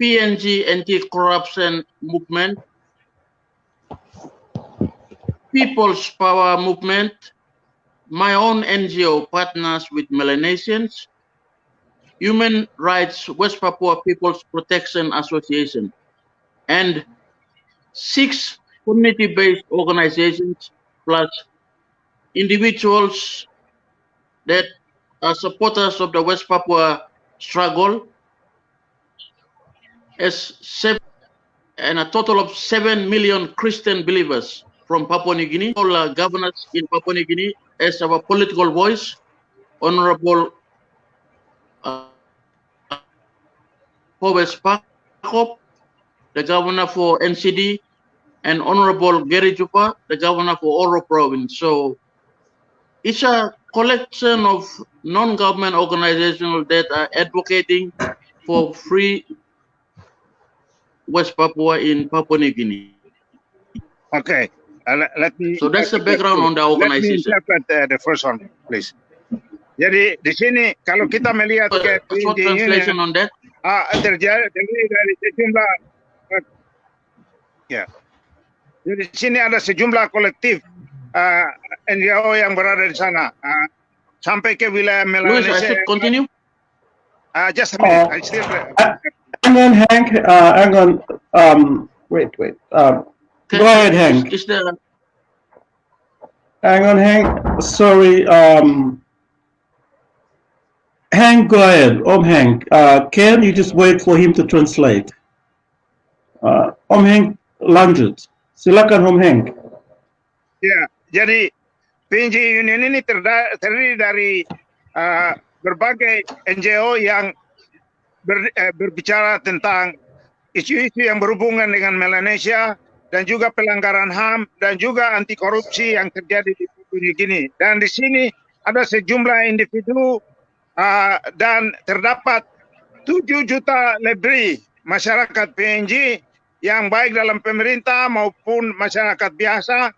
PNG Anti-Corruption Movement, People's Power Movement, my own NGO, Partners with Melanesians, Human Rights West Papua People's Protection Association, and 6 community-based organizations plus individuals that are supporters of the West Papua struggle, and a total of 7 million Christian believers from Papua New Guinea. All governors in Papua New Guinea as our political voice, Honorable Pobes Pakop, the governor for NCD, and Honorable Gary Jupa, the governor for Oro Province. So it's a collection of non-government organizations that are advocating for free West Papua in Papua New Guinea. Okay, let me. So that's the background on the organization. Let me interpret the first one, please. Jadi di sini kalau kita melihat ke short translation on that. Terjadi dari sejumlah ya. Jadi di sini ada sejumlah kolektif NGO yang berada di sana sampai ke wilayah Melanesia. Louis, I should continue. Just a minute. I still. Hang on, Hank. Hang on. Wait. Go ahead, Hank. Hang on, Hank. Sorry. Hank, go ahead. Hank. Can you just wait for him to translate? Hank, lanjut. Silakan, Hank. Ya, jadi PNG Union ini terdiri dari berbagai NGO yang berbicara tentang isu-isu yang berhubungan dengan Melanesia dan juga pelanggaran HAM dan juga anti korupsi yang terjadi di Papua New Guinea. Dan di sini ada sejumlah individu dan terdapat 7 juta lebih masyarakat PNG yang baik dalam pemerintah maupun masyarakat biasa,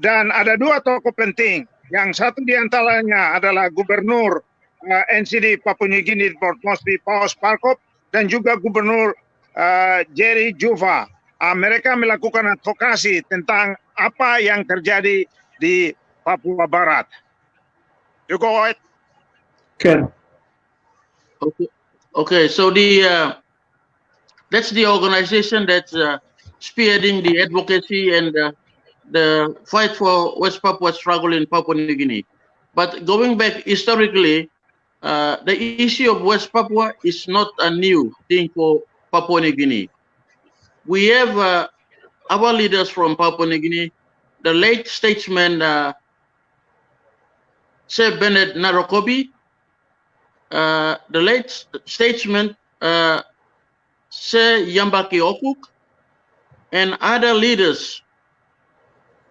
dan ada dua tokoh penting. Yang satu di antaranya adalah Gubernur NCD Papua New Guinea Port Moresby Paus Parkop dan juga Gubernur Jerry Juva. Mereka melakukan advokasi tentang apa yang terjadi di Papua Barat. You go ahead. Okay. So that's the organization that's spearheading the advocacy and the fight for West Papua struggle in Papua New Guinea. But going back historically, the issue of West Papua is not a new thing for Papua New Guinea. We have our leaders from Papua New Guinea, the late statesman Sir Bennett Narokobi, the late statesman Sir Yambaki Opuk, and other leaders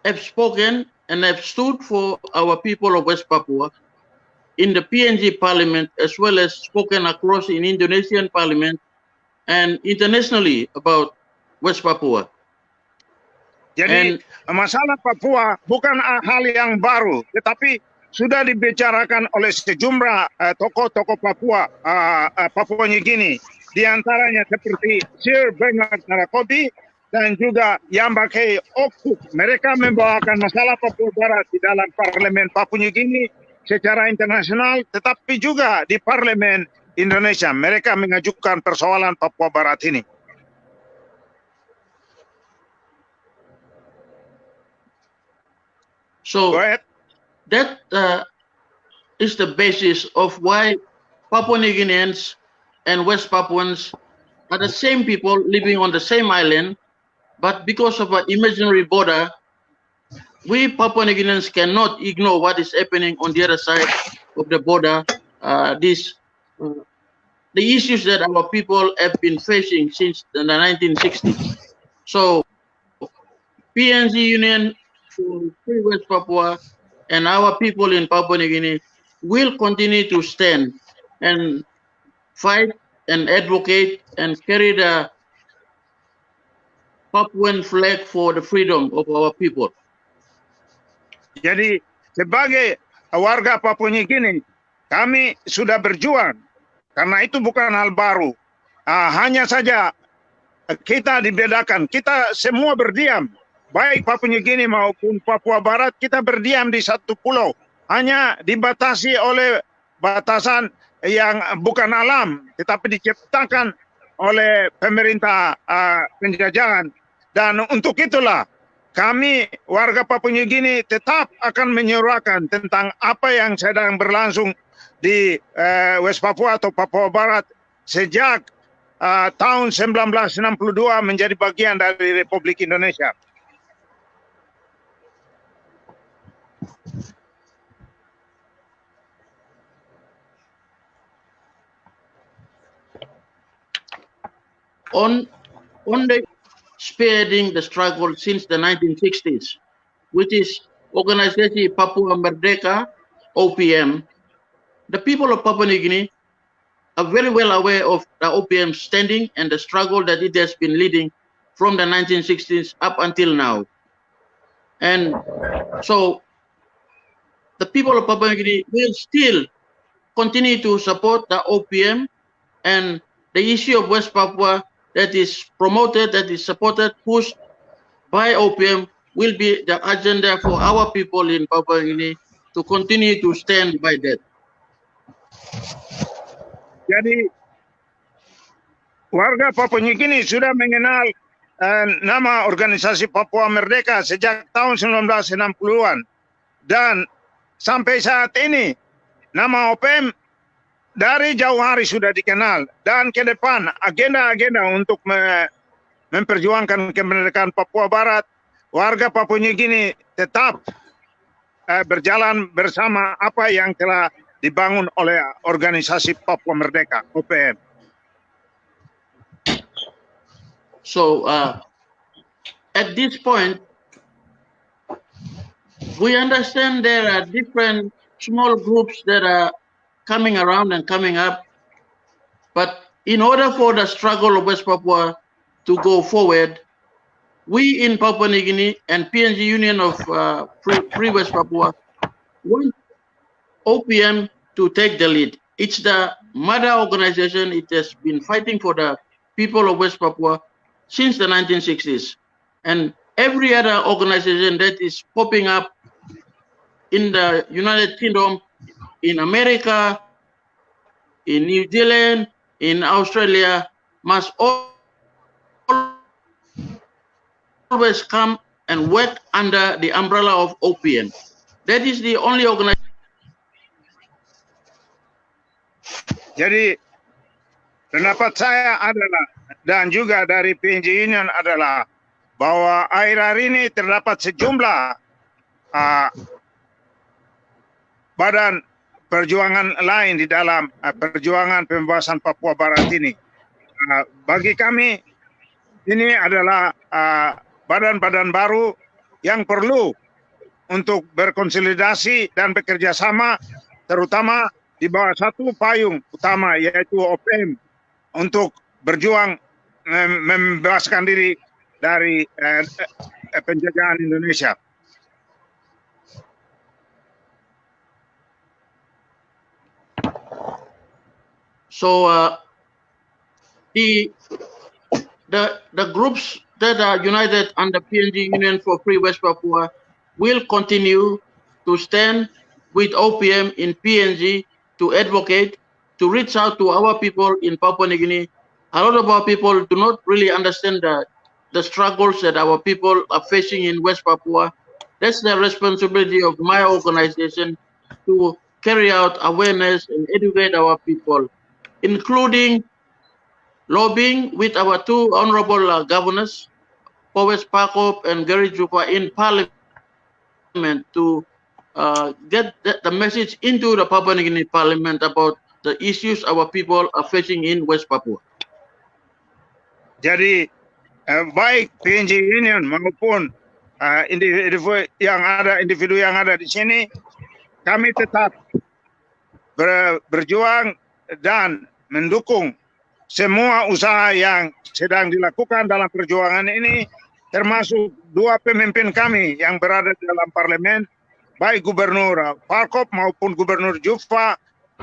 have spoken and have stood for our people of West Papua in the PNG Parliament, as well as spoken across in Indonesian Parliament and internationally about West Papua. Jadi masalah Papua bukan hal yang baru, tetapi sudah dibicarakan oleh sejumlah tokoh-tokoh Papua, Papua New Guinea, di antaranya seperti Sir Bernard Narokobi dan juga Yambaki Opuk. Mereka membawakan masalah Papua Barat di dalam Parlemen Papua New Guinea secara internasional, tetapi juga di Parlemen Indonesia. Mereka mengajukan persoalan Papua Barat ini. So that is the basis of why Papua New Guineans and West Papuans are the same people living on the same island, but because of an imaginary border, we Papua New Guineans cannot ignore what is happening on the other side of the border. The issues that our people have been facing since the 1960s. So, PNG Union for Free West Papua and our people in Papua New Guinea will continue to stand and fight and advocate and carry the Papuan flag for the freedom of our people. Jadi sebagai warga Papua New Guinea, kami sudah berjuang karena itu bukan hal baru. Hanya saja kita dibedakan, kita semua berdiam. Baik Papua New Guinea maupun Papua Barat, kita berdiam di satu pulau. Hanya dibatasi oleh batasan yang bukan alam, tetapi diciptakan oleh pemerintah penjajahan. Dan untuk itulah kami warga Papua New Guinea tetap akan menyuarakan tentang apa yang sedang berlangsung di West Papua atau Papua Barat sejak tahun 1962 menjadi bagian dari Republik Indonesia. On the spearheading the struggle since the 1960s, which is Organisasi Papua Merdeka OPM, the people of Papua New Guinea are very well aware of the OPM standing and the struggle that it has been leading from the 1960s up until now. And so the people of Papua New Guinea will still continue to support the OPM, and the issue of West Papua that is promoted, that is supported, pushed by OPM will be the agenda for our people in Papua New Guinea to continue to stand by that. Jadi warga Papua New Guinea sudah mengenal nama organisasi Papua Merdeka sejak tahun 1960-an, dan sampai saat ini nama OPM dari jauh hari sudah dikenal, dan ke depan agenda-agenda untuk memperjuangkan kemerdekaan Papua Barat, warga Papua New Guinea tetap berjalan bersama apa yang telah dibangun oleh organisasi Papua Merdeka OPM. So at this point, we understand there are different small groups that are coming around and coming up, but in order for the struggle of West Papua to go forward, we in Papua New Guinea and PNG Union of Free West Papua want OPM to take the lead. It's the mother organization. It has been fighting for the people of West Papua since the 1960s. And every other organization that is popping up in the United Kingdom, in America, in New Zealand, in Australia, must always come and work under the umbrella of OPM. That is the only organization. Jadi pendapat saya adalah, dan juga dari PNG Union adalah, bahwa akhir-akhir ini terdapat sejumlah badan perjuangan lain di dalam perjuangan pembebasan Papua Barat ini. Bagi kami, ini adalah badan-badan baru yang perlu untuk berkonsolidasi dan bekerja sama, terutama di bawah satu payung utama, yaitu OPM, untuk berjuang membebaskan diri dari penjajahan Indonesia. So the groups that are united under PNG Union for Free West Papua will continue to stand with OPM in PNG to advocate, to reach out to our people in Papua New Guinea. A lot of our people do not really understand the struggles that our people are facing in West Papua. That's the responsibility of my organization to carry out awareness and educate our people, including lobbying with our two honorable governors, Powes Pakop and Gary Jupa, in Parliament to get the message into the Papua New Guinea Parliament about the issues our people are facing in West Papua. Jadi baik PNG Union maupun individu yang ada di sini, kami tetap berjuang dan mendukung semua usaha yang sedang dilakukan dalam perjuangan ini, termasuk dua pemimpin kami yang berada di dalam parlemen, baik Gubernur Pakop maupun Gubernur Jufa,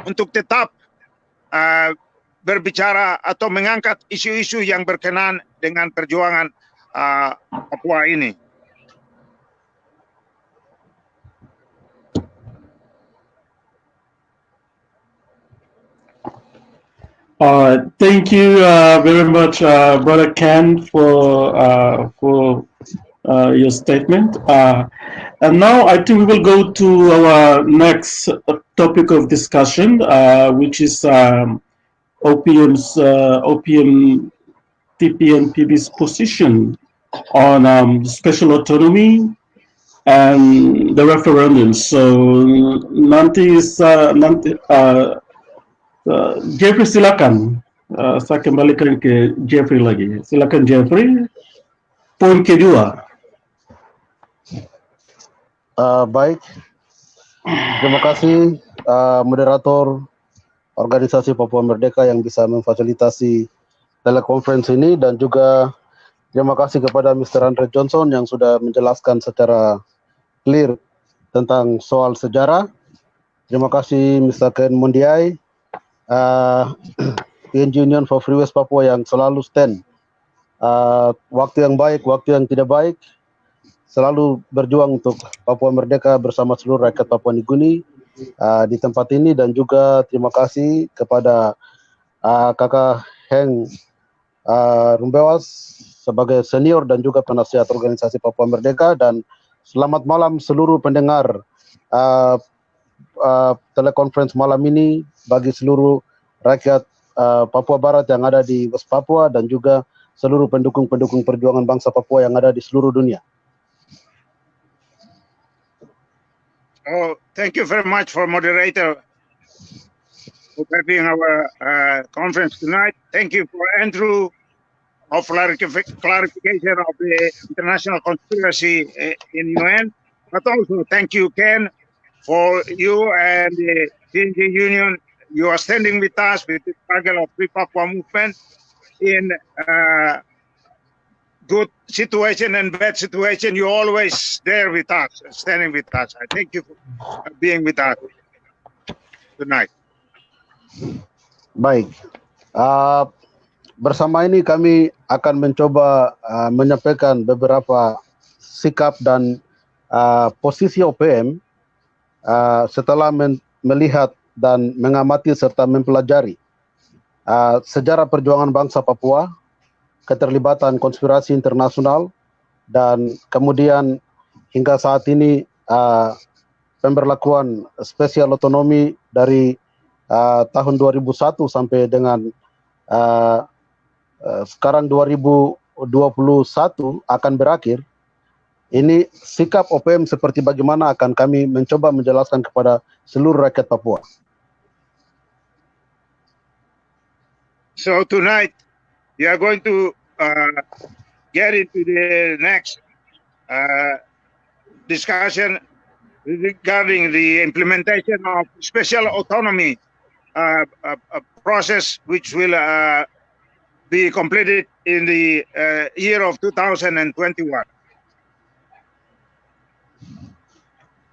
untuk tetap berbicara atau mengangkat isu-isu yang berkenan dengan perjuangan Papua ini. Thank you very much, Brother Ken, for your statement. And now I think we will go to our next topic of discussion, which is OPM TPNPB's position on special autonomy and the referendum. So Jeffrey, silakan. Saya kembalikan ke Jeffrey lagi. Silakan Jeffrey. Poin kedua. Baik. Terima kasih moderator organisasi Papua Merdeka yang bisa memfasilitasi telekonferensi ini, dan juga terima kasih kepada Mr. Andre Johnson yang sudah menjelaskan secara clear tentang soal sejarah. Terima kasih Mr. Ken Mondiai, PNG Union for Free West Papua yang selalu stand waktu yang baik, waktu yang tidak baik, selalu berjuang untuk Papua Merdeka bersama seluruh rakyat Papua New Guinea di tempat ini. Dan juga terima kasih kepada kakak Hengki Rumbewas sebagai senior dan juga penasehat organisasi Papua Merdeka. Dan selamat malam seluruh pendengar telekonferensi malam ini bagi seluruh rakyat Papua Barat yang ada di West Papua, dan juga seluruh pendukung-pendukung perjuangan bangsa Papua yang ada di seluruh dunia. Oh, thank you very much for moderator for having our conference tonight. Thank you for Andrew of clarification of the international conspiracy in UN, but also thank you, Ken, for you and the PNG Union. You are standing with us with the struggle of Free Papua movement in good situation and bad situation, you're always there with us, standing with us. I thank you for being with us tonight. Baik. Bersama ini kami akan mencoba menyampaikan beberapa sikap dan posisi OPM setelah melihat dan mengamati serta mempelajari sejarah perjuangan bangsa Papua, keterlibatan konspirasi internasional, dan kemudian hingga saat ini pemberlakuan spesial otonomi dari tahun 2001 sampai dengan sekarang 2021 akan berakhir. Ini sikap OPM seperti bagaimana akan kami mencoba menjelaskan kepada seluruh rakyat Papua. So tonight we are going to get into the next discussion regarding the implementation of special autonomy process, which will be completed in the year of 2021.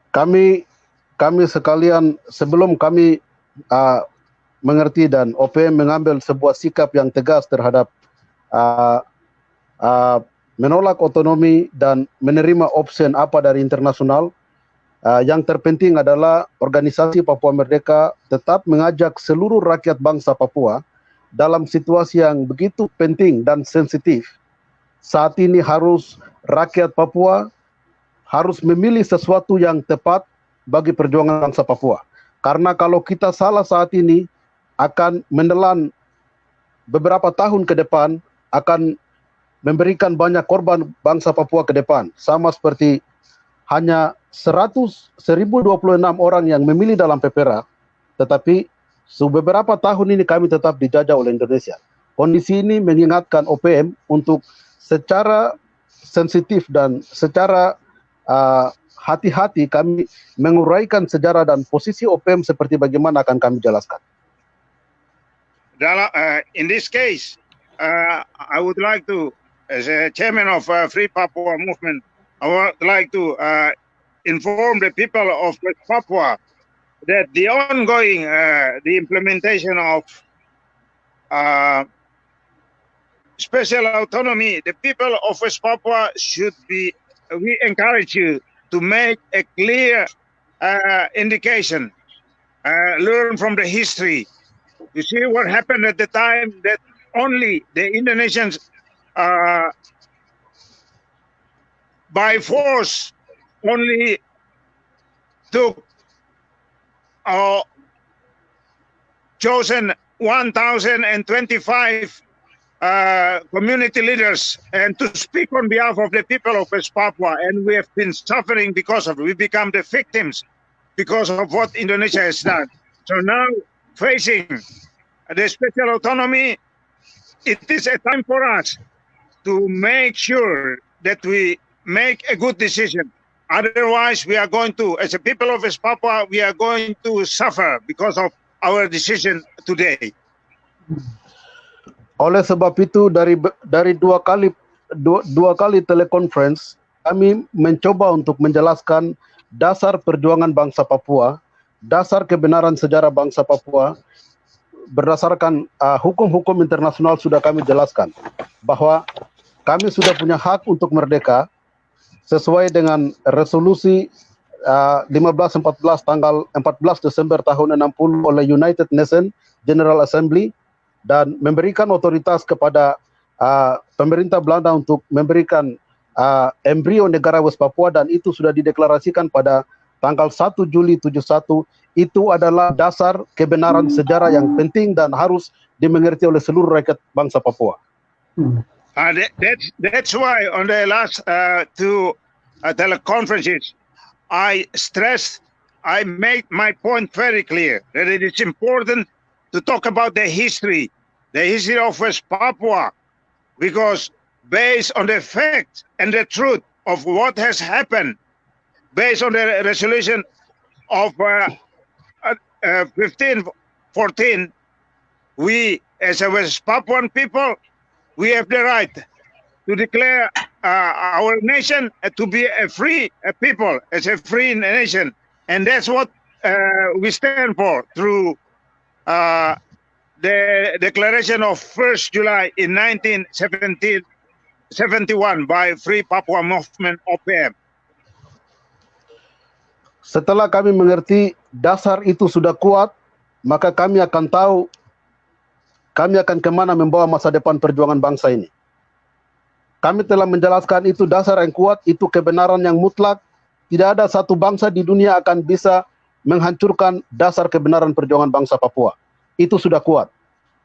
Kami sekalian, sebelum kami mengerti dan OPM mengambil sebuah sikap yang tegas terhadap menolak otonomi dan menerima opsi apa dari internasional, yang terpenting adalah organisasi Papua Merdeka tetap mengajak seluruh rakyat bangsa Papua dalam situasi yang begitu penting dan sensitif. Saat ini rakyat Papua harus memilih sesuatu yang tepat bagi perjuangan bangsa Papua. Karena kalau kita salah saat ini, akan menelan beberapa tahun ke depan, akan memberikan banyak korban bangsa Papua ke depan. Sama seperti hanya 1.026 orang yang memilih dalam PPRA, tetapi beberapa tahun ini kami tetap dijajah oleh Indonesia. Kondisi ini mengingatkan OPM untuk secara sensitif dan secara hati-hati kami menguraikan sejarah dan posisi OPM seperti bagaimana akan kami jelaskan. In this case, I would like to, as a chairman of Free Papua Movement, I would like to inform the people of West Papua that the ongoing, the implementation of special autonomy, the people of West Papua we encourage you to make a clear indication, learn from the history. You see what happened at the time that only the Indonesians by force only took chosen 1,025 community leaders and to speak on behalf of the people of West Papua, and we have been suffering because of it. We become the victims because of what Indonesia has done. So now, facing the special autonomy, it is a time for us to make sure that we make a good decision. Otherwise, we are going to, as a people of West Papua, we are going to suffer because of our decision today. Oleh sebab itu dari dua kali teleconference kami mencoba untuk menjelaskan dasar perjuangan bangsa Papua, dasar kebenaran sejarah bangsa Papua berdasarkan hukum-hukum internasional. Sudah kami jelaskan bahwa kami sudah punya hak untuk merdeka sesuai dengan resolusi 1514 tanggal 14 Desember tahun 60 oleh United Nations General Assembly, dan memberikan otoritas kepada pemerintah Belanda untuk memberikan embrio negara West Papua, dan itu sudah dideklarasikan pada tanggal 1 Juli 71. Itu adalah dasar kebenaran sejarah yang penting dan harus dimengerti oleh seluruh rakyat bangsa Papua. That's why on the last two teleconferences, I made my point very clear that it is important to talk about the history of West Papua, because based on the fact and the truth of what has happened, based on the resolution of 1514, we as a West Papuan people, we have the right to declare our nation to be a free people, as a free nation. And that's what we stand for through the declaration of 1st July in 1971 by Free Papua Movement OPM. Setelah kami mengerti dasar itu sudah kuat, maka kami akan tahu kami akan kemana membawa masa depan perjuangan bangsa ini. Kami telah menjelaskan itu dasar yang kuat, itu kebenaran yang mutlak. Tidak ada satu bangsa di dunia akan bisa menghancurkan dasar kebenaran perjuangan bangsa Papua. Itu sudah kuat.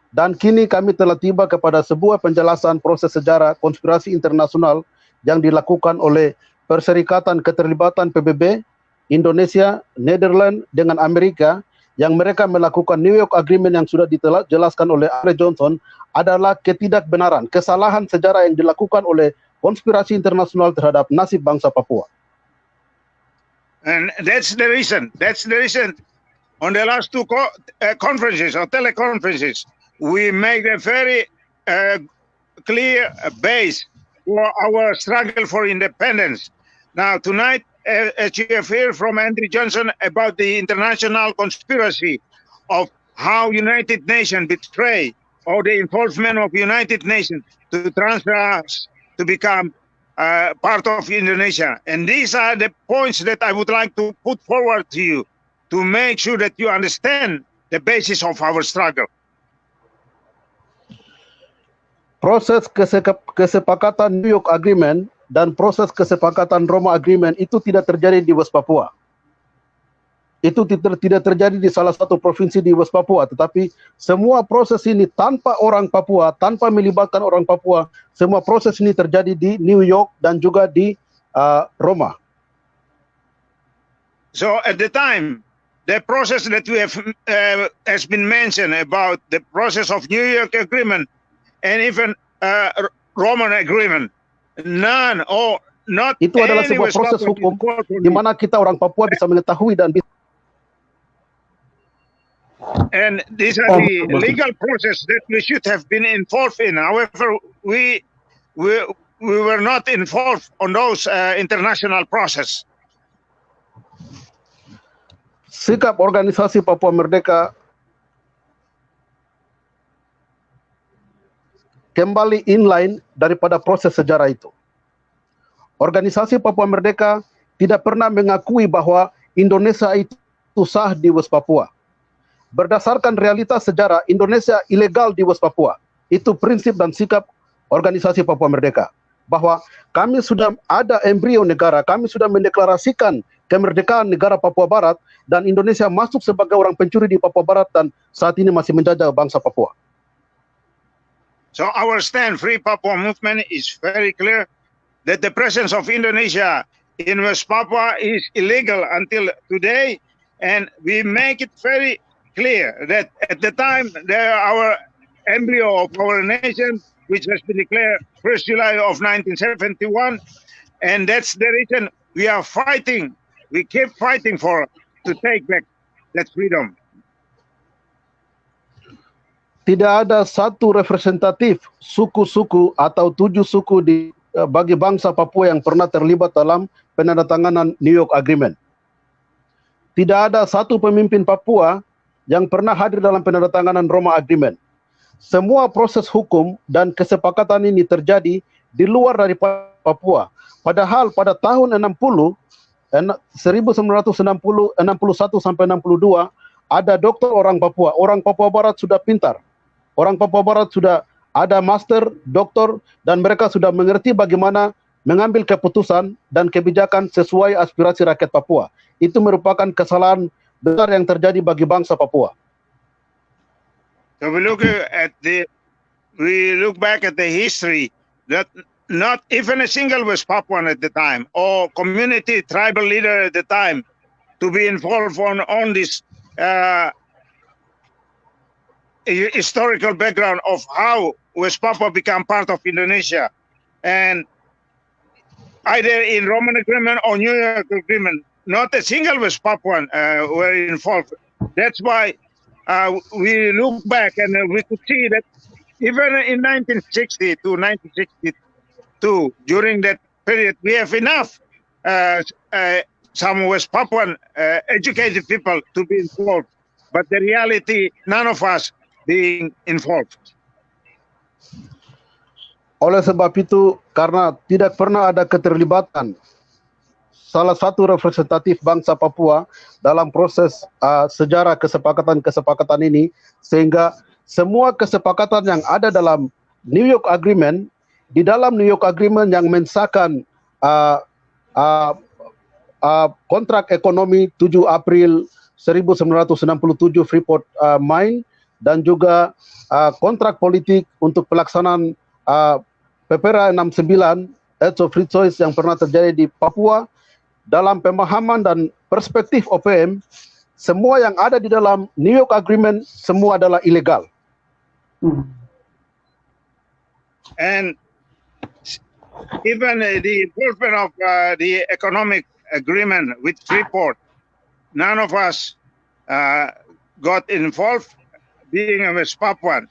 Dan kini kami telah tiba kepada sebuah penjelasan proses sejarah konspirasi internasional yang dilakukan oleh Perserikatan Keterlibatan PBB, Indonesia, Netherlands dengan Amerika, yang mereka melakukan New York Agreement yang sudah dijelaskan oleh Andre Johnson adalah ketidakbenaran, kesalahan sejarah yang dilakukan oleh konspirasi internasional terhadap nasib bangsa Papua. And that's the reason. On the last two conferences or teleconferences, we make a very clear base for our struggle for independence. Now, tonight, as you have heard from Andrew Johnson about the international conspiracy of how United Nations betray, or the involvement of United Nations to transfer us to become part of Indonesia. And these are the points that I would like to put forward to you to make sure that you understand the basis of our struggle. Proses kesepakatan New York Agreement dan proses kesepakatan Roma Agreement itu tidak terjadi di West Papua. Itu tidak terjadi di salah satu provinsi di West Papua, tetapi semua proses ini tanpa orang Papua, tanpa melibatkan orang Papua, semua proses ini terjadi di New York dan juga di Roma. So at the time, the process that we have has been mentioned about the process of New York Agreement and even Roman Agreement, none or not itu adalah sebuah proses hukum di mana kita orang Papua bisa mengetahui dan bisa. And these are the legal process that we should have been involved in. However, we were not involved on those international process. Sikap organisasi Papua Merdeka kembali inline daripada proses sejarah itu. Organisasi Papua Merdeka tidak pernah mengakui bahwa Indonesia itu sah di West Papua. Berdasarkan realitas sejarah, Indonesia ilegal di West Papua. Itu prinsip dan sikap organisasi Papua Merdeka. Bahwa kami sudah ada embrio negara, kami sudah mendeklarasikan kemerdekaan negara Papua Barat, dan Indonesia masuk sebagai orang pencuri di Papua Barat dan saat ini masih menjajah bangsa Papua. So our stand, Free Papua Movement, is very clear that the presence of Indonesia in West Papua is illegal until today, and we make it very clear that at the time our embryo of our nation, which has been declared 1st July of 1971, and that's the reason we are fighting. We keep fighting to take back that freedom. Tidak ada satu representatif suku-suku atau 7 suku bagi bangsa Papua yang pernah terlibat dalam penandatanganan New York Agreement. Tidak ada satu pemimpin Papua yang pernah hadir dalam penandatanganan Roma Agreement. Semua proses hukum dan kesepakatan ini terjadi di luar dari Papua. Padahal pada tahun 1961 sampai 62 ada dokter orang Papua. Orang Papua Barat sudah pintar. Orang Papua Barat sudah ada master, doktor, dan mereka sudah mengerti bagaimana mengambil keputusan dan kebijakan sesuai aspirasi rakyat Papua. Itu merupakan kesalahan besar yang terjadi bagi bangsa Papua. So we look back at the history that not even a single West Papuan at the time or community tribal leader at the time to be involved on this historical background of how West Papua became part of Indonesia, and either in Roman Agreement or New York Agreement, not a single West Papuan were involved. That's why we look back and we could see that even in 1960 to 1962, too. During that period, we have enough some West Papuan educated people to be involved. But the reality, none of us being involved. Oleh sebab itu, karena tidak pernah ada keterlibatan salah satu representatif bangsa Papua dalam proses sejarah kesepakatan-kesepakatan ini, sehingga semua kesepakatan yang ada dalam New York Agreement, di dalam New York Agreement yang mensahkan kontrak ekonomi 7 April 1967 Freeport Mine, dan juga kontrak politik untuk pelaksanaan PPRA 69 Acts of Free Choice yang pernah terjadi di Papua. Dalam pemahaman dan perspektif OPM, semua yang ada di dalam New York Agreement semua adalah ilegal. And even the involvement of the economic agreement with Freeport, none of us got involved, being a West Papuan.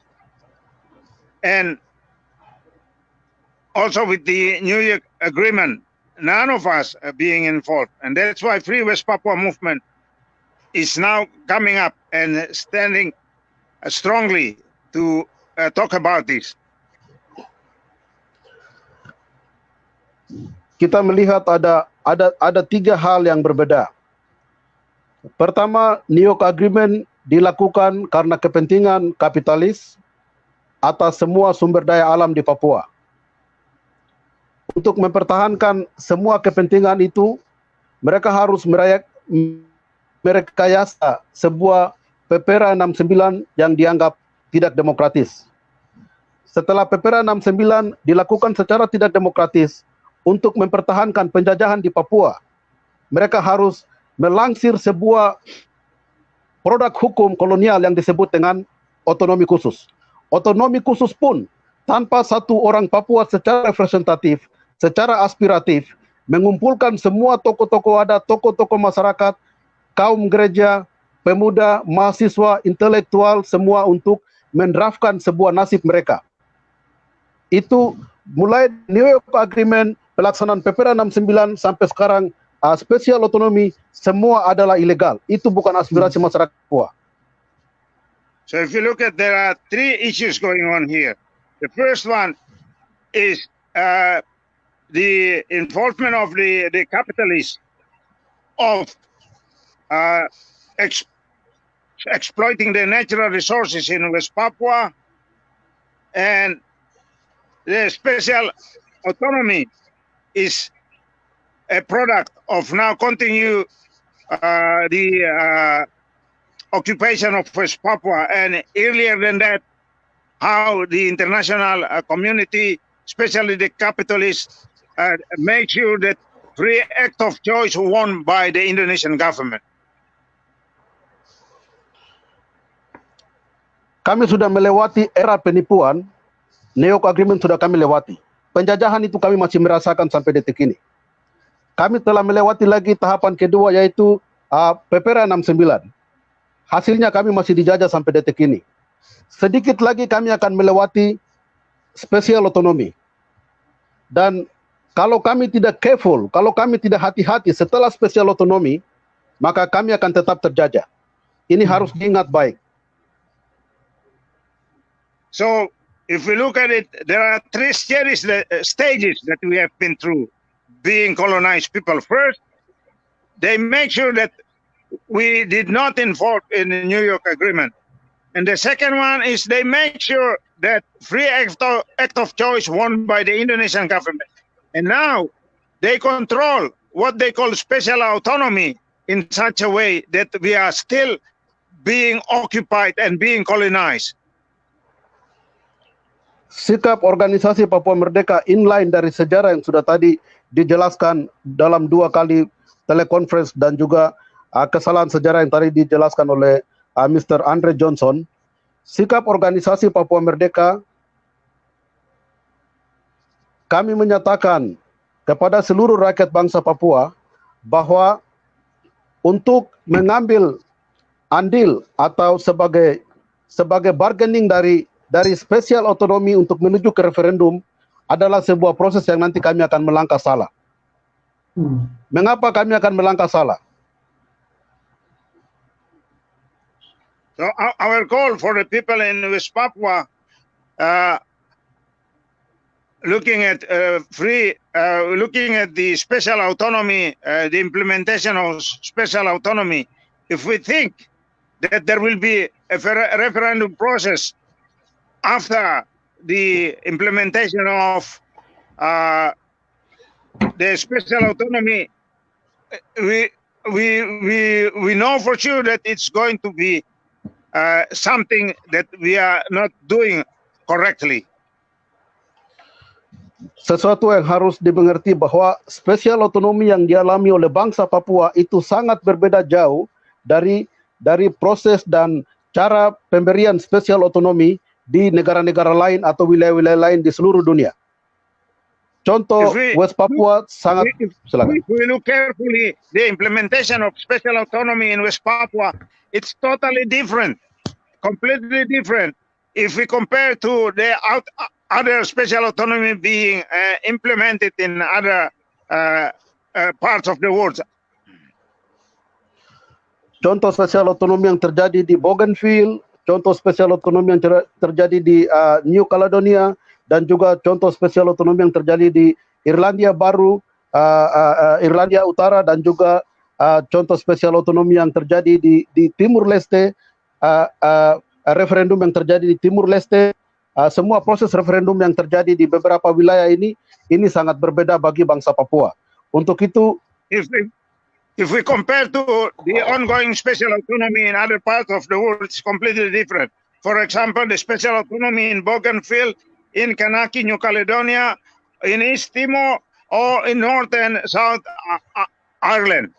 And also with the New York Agreement, none of us are being involved. And that's why Free West Papua movement is now coming up and standing strongly to talk about this. Kita melihat ada 3 hal yang berbeda. Pertama, New York Agreement dilakukan karena kepentingan kapitalis atas semua sumber daya alam di Papua. Untuk mempertahankan semua kepentingan itu, mereka harus merekayasa sebuah PPRA 69 yang dianggap tidak demokratis. Setelah PPRA 69 dilakukan secara tidak demokratis untuk mempertahankan penjajahan di Papua, mereka harus melangsir sebuah produk hukum kolonial yang disebut dengan otonomi khusus. Otonomi khusus pun tanpa satu orang Papua secara representatif, secara aspiratif, mengumpulkan semua tokoh-tokoh adat, tokoh-tokoh masyarakat, kaum gereja, pemuda, mahasiswa, intelektual, semua untuk mendraftkan sebuah nasib mereka. Itu mulai New York Agreement, pelaksanaan PPRA 69 sampai sekarang spesial otonomi, semua adalah ilegal. Itu bukan aspirasi masyarakat Papua. So if you look at, there are 3 issues going on here. The first one is the involvement of the capitalists of exploiting the natural resources in West Papua, and the special autonomy is a product of now continue the occupation of West Papua, and earlier than that, how the international community, especially the capitalists, make sure that free act of choice won by the Indonesian government. Kami sudah melewati era penipuan, New York Agreement sudah kami lewati. Penjajahan itu kami masih merasakan sampai detik ini. Kami telah melewati lagi tahapan kedua, yaitu PPRA 69. Hasilnya kami masih dijajah sampai detik ini. Sedikit lagi kami akan melewati spesial otonomi. Dan kalau kami tidak careful, kalau kami tidak hati-hati setelah spesial otonomi, maka kami akan tetap terjajah. Ini harus diingat baik. So, if we look at it, there are 3 stages that we have been through being colonized people. First, they make sure that we did not involve in the New York Agreement. And the second one is they make sure that free act of choice won by the Indonesian government. And now they control what they call special autonomy in such a way that we are still being occupied and being colonized. Sikap organisasi Papua Merdeka inline dari sejarah yang sudah tadi dijelaskan dalam 2 kali teleconference, dan juga kesalahan sejarah yang tadi dijelaskan oleh Mr. Andre Johnson. Sikap organisasi Papua Merdeka, kami menyatakan kepada seluruh rakyat bangsa Papua bahwa untuk mengambil andil atau sebagai bargaining dari spesial otonomi untuk menuju ke referendum adalah sebuah proses yang nanti kami akan melangkah salah. Mengapa kami akan melangkah salah? So our call for the people in West Papua, looking at looking at the special autonomy, the implementation of special autonomy. If we think that there will be a referendum process after the implementation of the special autonomy, we know for sure that it's going to be something that we are not doing correctly. Sesuatu yang harus dimengerti bahwa spesial otonomi yang dialami oleh bangsa Papua itu sangat berbeda jauh dari proses dan cara pemberian spesial otonomi di negara-negara lain atau wilayah-wilayah lain di seluruh dunia. Contoh West Papua sangat, silakan. If we look carefully, the implementation of special autonomy in West Papua, it's totally different, completely different. If we compare to the other special autonomy being implemented in other parts of the world. Contoh spesial otonomi yang terjadi di Bougainville, contoh spesial otonomi yang terjadi di New Caledonia, dan juga contoh spesial otonomi yang terjadi di Irlandia Baru, Irlandia Utara, dan juga contoh spesial otonomi yang terjadi di Timur Leste, referendum yang terjadi di Timur Leste. Semua proses referendum yang terjadi di beberapa wilayah ini sangat berbeda bagi bangsa Papua. Untuk itu, if we compare to the ongoing special autonomy in other parts of the world, it's completely different. For example, the special autonomy in Bougainville, in Kanaki, New Caledonia, in East Timor, or in North and South Ireland.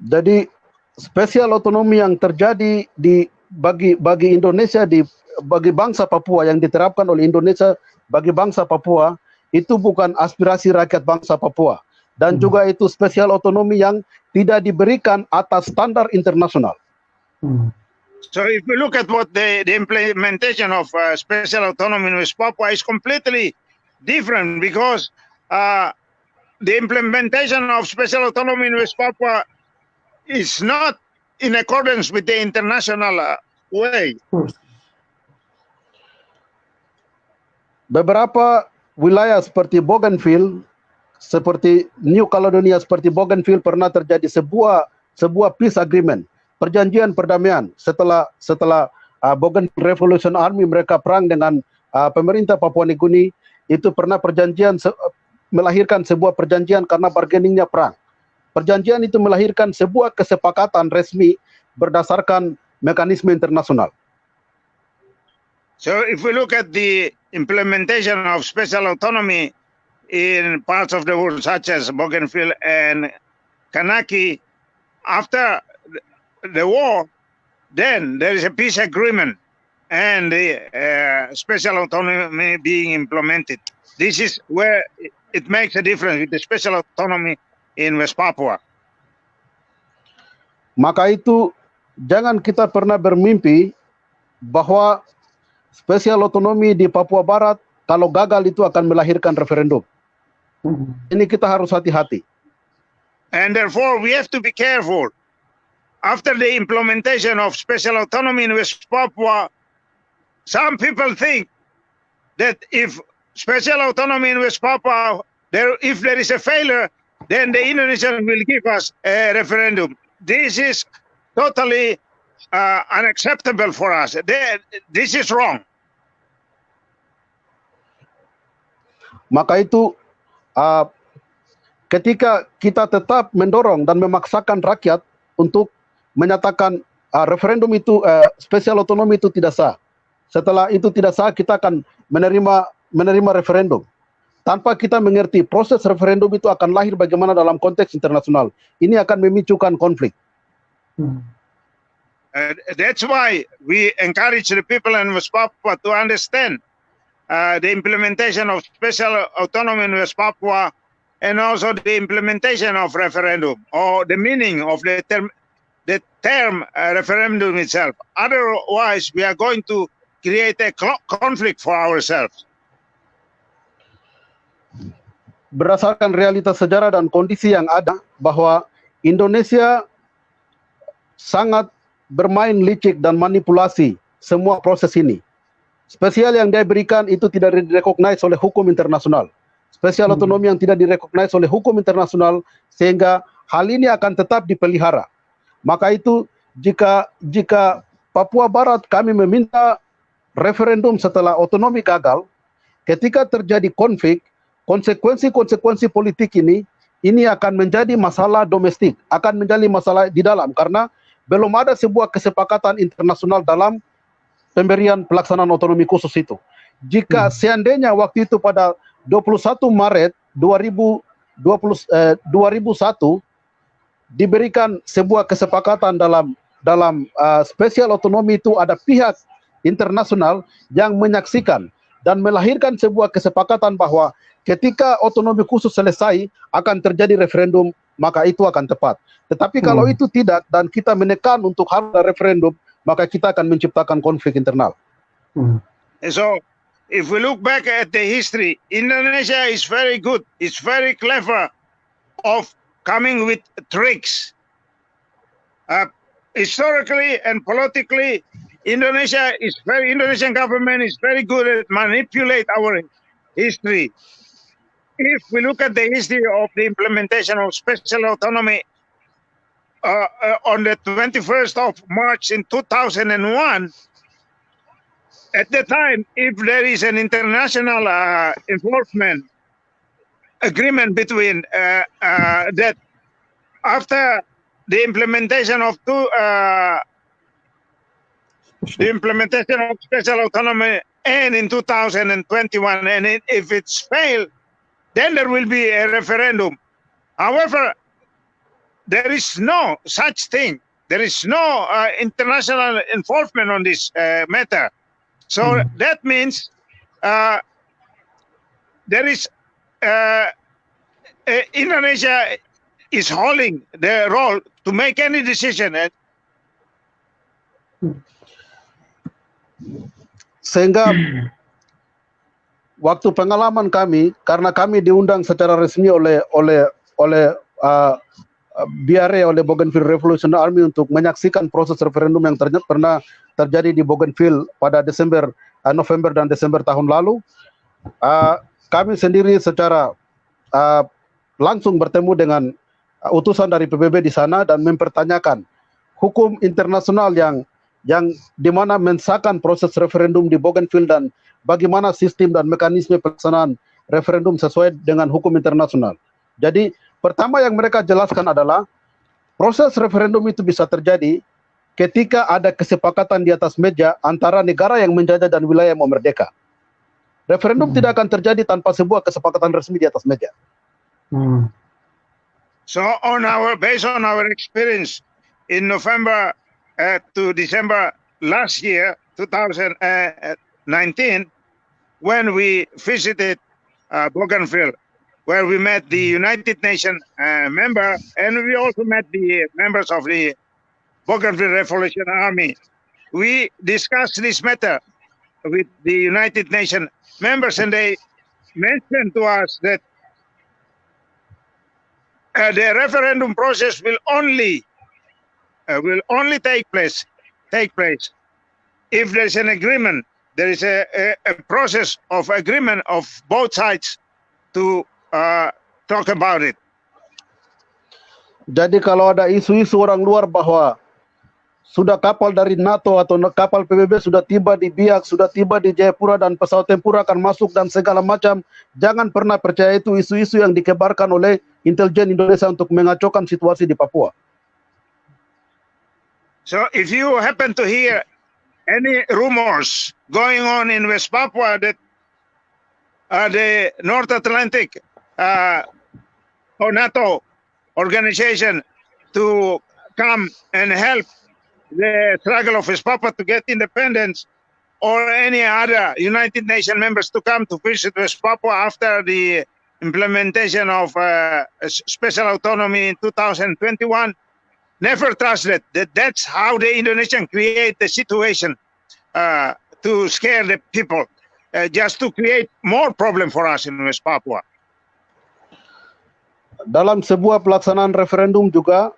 Jadi spesial otonomi yang terjadi bagi Indonesia bagi bangsa Papua yang diterapkan oleh Indonesia bagi bangsa Papua itu bukan aspirasi rakyat bangsa Papua, dan juga itu spesial otonomi yang tidak diberikan atas standar internasional. So if we look at what the implementation of special autonomy in West Papua is completely different, because the implementation of special autonomy in West Papua is not in accordance with the international way. Beberapa wilayah seperti Bougainville, seperti New Caledonia, seperti Bougainville pernah terjadi sebuah peace agreement, perjanjian perdamaian setelah Bougainville Revolution Army mereka perang dengan pemerintah Papua Nugini. Itu pernah melahirkan sebuah perjanjian karena bargainingnya perang. Perjanjian itu melahirkan sebuah kesepakatan resmi berdasarkan mekanisme internasional. So if we look at the implementation of special autonomy in parts of the world such as Bougainville and Kanaki, after the war, then there is a peace agreement and the special autonomy being implemented. This is where it makes a difference with the special autonomy in West Papua. Maka itu jangan kita pernah bermimpi bahwa spesial otonomi di Papua Barat kalau gagal itu akan melahirkan referendum. Ini kita harus hati-hati. And therefore we have to be careful. After the implementation of special autonomy in West Papua, some people think that if special autonomy in West Papua, if there is a failure, then the Indonesians will give us a referendum. This is totally unacceptable for us. This is wrong. Maka itu ketika kita tetap mendorong dan memaksakan rakyat untuk menyatakan referendum itu spesial otonomi itu tidak sah. Setelah itu tidak sah, kita akan menerima referendum. Tanpa kita mengerti proses referendum itu akan lahir bagaimana dalam konteks internasional. Ini akan memicukan konflik. That's why we encourage the people in West Papua to understand the implementation of special autonomy in West Papua, and also the implementation of referendum, or the meaning of the term referendum itself. Otherwise, we are going to create a conflict for ourselves. berdasarkan realitas sejarah dan kondisi yang ada, bahwa Indonesia sangat bermain licik dan manipulasi semua proses ini. Spesial yang dia berikan itu tidak direkognize oleh hukum internasional. Spesial otonomi yang tidak direkognize oleh hukum internasional, sehingga hal ini akan tetap dipelihara. Maka itu jika Papua Barat kami meminta referendum setelah otonomi gagal, ketika terjadi konflik, konsekuensi politik ini akan menjadi masalah domestik, akan menjadi masalah di dalam, karena belum ada sebuah kesepakatan internasional dalam pemberian pelaksanaan otonomi khusus itu. Jika seandainya waktu itu pada 21 Maret 2001 diberikan sebuah kesepakatan dalam spesial otonomi, itu ada pihak internasional yang menyaksikan dan melahirkan sebuah kesepakatan bahwa ketika otonomi khusus selesai akan terjadi referendum, maka itu akan tepat. Tetapi kalau itu tidak dan kita menekan untuk harus ada referendum, maka kita akan menciptakan konflik internal. So, if we look back at the history, Indonesia is very good. It's very clever of coming with tricks. Historically and politically, Indonesian government is very good at manipulate our history. If we look at the history of the implementation of special autonomy on the 21st of March in 2001, at the time, if there is an international enforcement agreement between that after the implementation of special autonomy and in 2021, and if it's failed, then there will be a referendum. However, there is no such thing. There is no international enforcement on this matter. So that means there is Indonesia is holding the role to make any decision. Sehingga waktu pengalaman kami, karena kami diundang secara resmi oleh BRA, oleh Bougainville Revolutionary Army untuk menyaksikan proses referendum yang pernah terjadi di Bougainville pada November dan Desember tahun lalu. Kami sendiri secara langsung bertemu dengan utusan dari PBB di sana dan mempertanyakan hukum internasional yang di mana mensahkan proses referendum di Bougainville dan bagaimana sistem dan mekanisme pelaksanaan referendum sesuai dengan hukum internasional. Jadi pertama yang mereka jelaskan adalah proses referendum itu bisa terjadi ketika ada kesepakatan di atas meja antara negara yang menjajah dan wilayah yang mau merdeka. Referendum tidak akan terjadi tanpa sebuah kesepakatan resmi di atas meja. So based on our experience in November to December last year, 2019, when we visited Bougainville, where we met the United Nations member, and we also met the members of the Bougainville Revolutionary Army. We discussed this matter with the United Nations members, and they mentioned to us that the referendum process will only take place if there is an agreement. There is a process of agreement of both sides to talk about it. Jadi kalau ada isu-isu orang luar bahwa sudah kapal dari NATO atau kapal PBB sudah tiba di Biak, sudah tiba di Jayapura dan pesawat tempur akan masuk dan segala macam, jangan pernah percaya itu isu-isu yang dikebarkan oleh intelijen Indonesia untuk mengacaukan situasi di Papua. So if you happen to hear any rumors going on in West Papua that the North Atlantic or NATO organization to come and help the struggle of West Papua to get independence, or any other United Nations members to come to visit West Papua after the implementation of special autonomy in 2021, never trust that. That's how the Indonesians create the situation to scare the people, just to create more problem for us in West Papua. dalam sebuah pelaksanaan referendum juga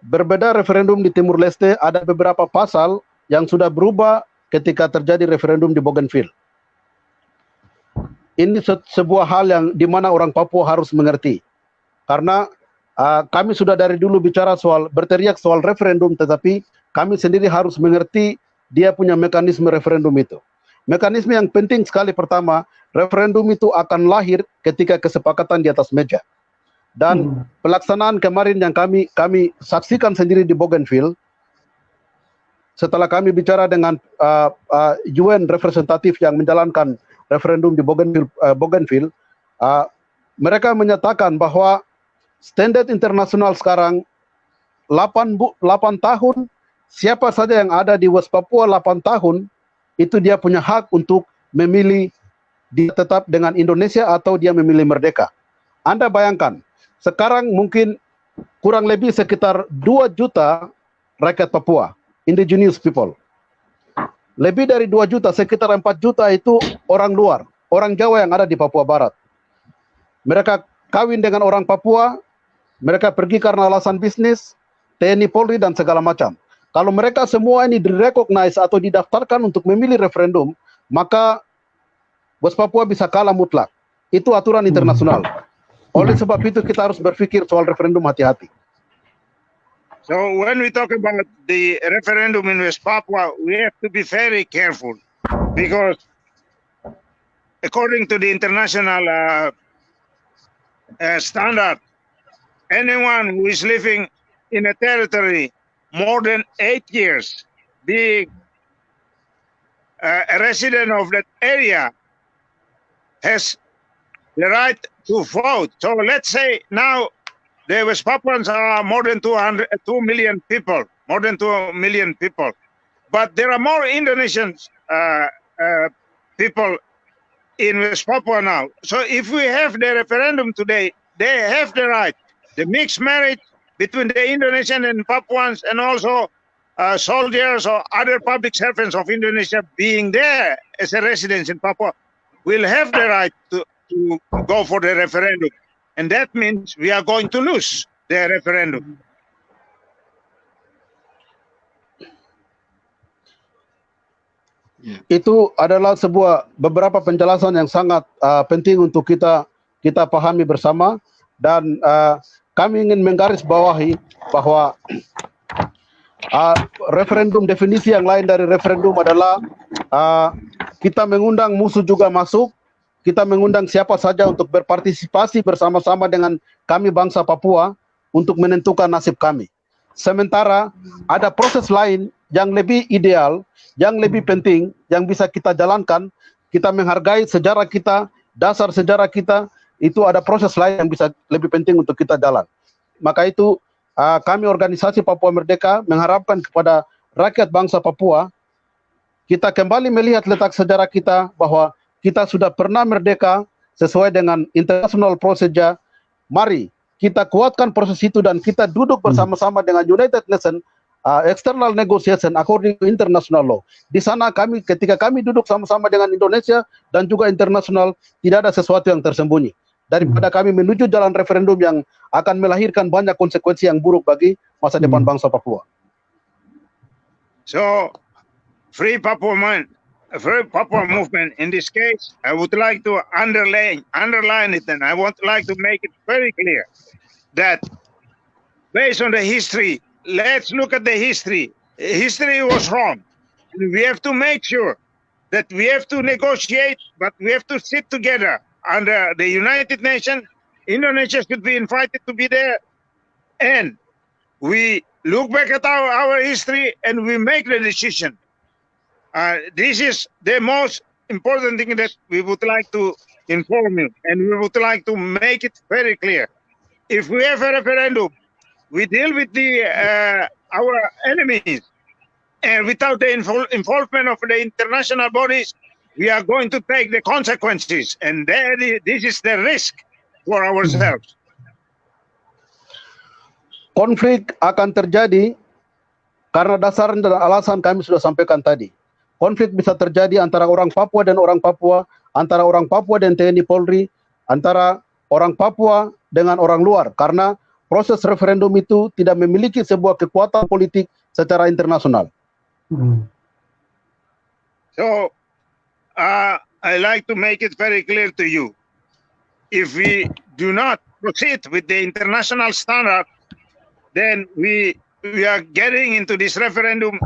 berbeda referendum di Timur Leste, ada beberapa pasal yang sudah berubah ketika terjadi referendum di Bougainville. Ini sebuah hal yang dimana orang Papua harus mengerti. Karena kami sudah dari dulu bicara berteriak soal referendum, tetapi kami sendiri harus mengerti dia punya mekanisme referendum itu. Mekanisme yang penting sekali pertama, referendum itu akan lahir ketika kesepakatan di atas meja. Dan pelaksanaan kemarin yang kami saksikan sendiri di Bougainville, setelah kami bicara dengan UN representatif yang menjalankan referendum di Bougainville, mereka menyatakan bahwa standar internasional sekarang 8 tahun, siapa saja yang ada di West Papua 8 tahun, itu dia punya hak untuk memilih dia tetap dengan Indonesia atau dia memilih merdeka. Anda bayangkan, sekarang mungkin kurang lebih sekitar 2 juta rakyat Papua, indigenous people. Lebih dari 2 juta, sekitar 4 juta itu orang luar, orang Jawa yang ada di Papua Barat. Mereka kawin dengan orang Papua, mereka pergi karena alasan bisnis, TNI Polri dan segala macam. Kalau mereka semua ini direcognize atau didaftarkan untuk memilih referendum, maka West Papua bisa kalah mutlak. Itu aturan internasional. Oleh sebab itu kita harus berpikir soal referendum hati-hati. So when we talk about the referendum in West Papua, we have to be very careful because according to the international standard, anyone who is living in a territory more than 8 years, being a resident of that area, has the right to vote. So let's say now the West Papuans are more than 2 million people, more than 2 million people. But there are more Indonesian people in West Papua now. So if we have the referendum today, they have the right. The mixed marriage between the Indonesian and Papuans, and also soldiers or other public servants of Indonesia being there as a residents in Papua, will have the right to go for the referendum. And that means we are going to lose the referendum. Itu adalah beberapa penjelasan yang sangat penting untuk kita pahami bersama, dan kami ingin menggarisbawahi bahwa referendum, definisi yang lain dari referendum adalah kita mengundang musuh juga masuk, kita mengundang siapa saja untuk berpartisipasi bersama-sama dengan kami bangsa Papua untuk menentukan nasib kami. Sementara ada proses lain yang lebih ideal, yang lebih penting, yang bisa kita jalankan. Kita menghargai sejarah kita, dasar sejarah kita, itu ada proses lain yang bisa lebih penting untuk kita jalan. Maka itu kami organisasi Papua Merdeka mengharapkan kepada rakyat bangsa Papua, kita kembali melihat letak sejarah kita bahwa kita sudah pernah merdeka sesuai dengan international procedure. Mari kita kuatkan proses itu dan kita duduk bersama-sama dengan United Nations external negotiation according to international law. Di sana ketika kami duduk sama-sama dengan Indonesia dan juga internasional, tidak ada sesuatu yang tersembunyi. Daripada kami menuju jalan referendum yang akan melahirkan banyak konsekuensi yang buruk bagi masa depan bangsa Papua. So, Free Papua movement, in this case, I would like to underline it, and I would like to make it very clear that based on the history, let's look at the history. History was wrong. We have to make sure that we have to negotiate, but we have to sit together under the United Nations. Indonesia should be invited to be there, and we look back at our history and we make the decision. This is the most important thing that we would like to inform you, and we would like to make it very clear. If we have a referendum, we deal with our enemies, and without the involvement of the international bodies, we are going to take the consequences, and this is the risk for ourselves. Konflik akan terjadi karena dasar dan alasan kami sudah sampaikan tadi. Konflik bisa terjadi antara orang Papua dan orang Papua, antara orang Papua dan TNI Polri, antara orang Papua dengan orang luar, karena proses referendum itu tidak memiliki sebuah kekuatan politik secara internasional. So, I like to make it very clear to you. If we do not proceed with the international standard, then we are getting into this referendum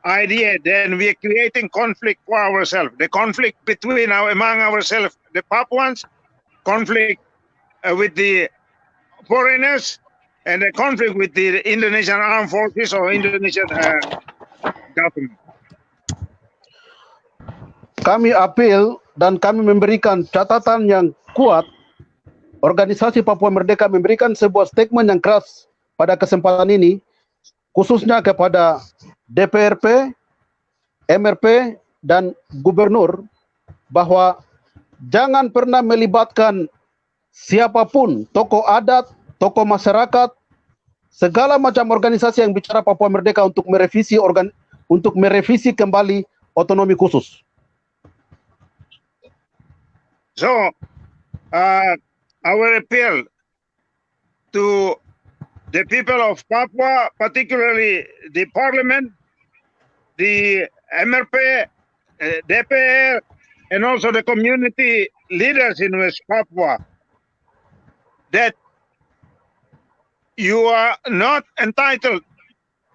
idea, then we are creating conflict for ourselves. The conflict between among ourselves, the Papuans, conflict with the foreigners, and the conflict with the Indonesian armed forces or Indonesian government. Kami apel dan kami memberikan catatan yang kuat. Organisasi Papua Merdeka memberikan sebuah statement yang keras pada kesempatan ini, khususnya kepada DPRP, MRP, dan Gubernur, bahwa jangan pernah melibatkan siapapun, tokoh adat, tokoh masyarakat, segala macam organisasi yang bicara Papua Merdeka untuk merevisi kembali otonomi khusus. So, our appeal to the people of Papua, particularly the parliament, the MRP, DPR, and also the community leaders in West Papua, that you are not entitled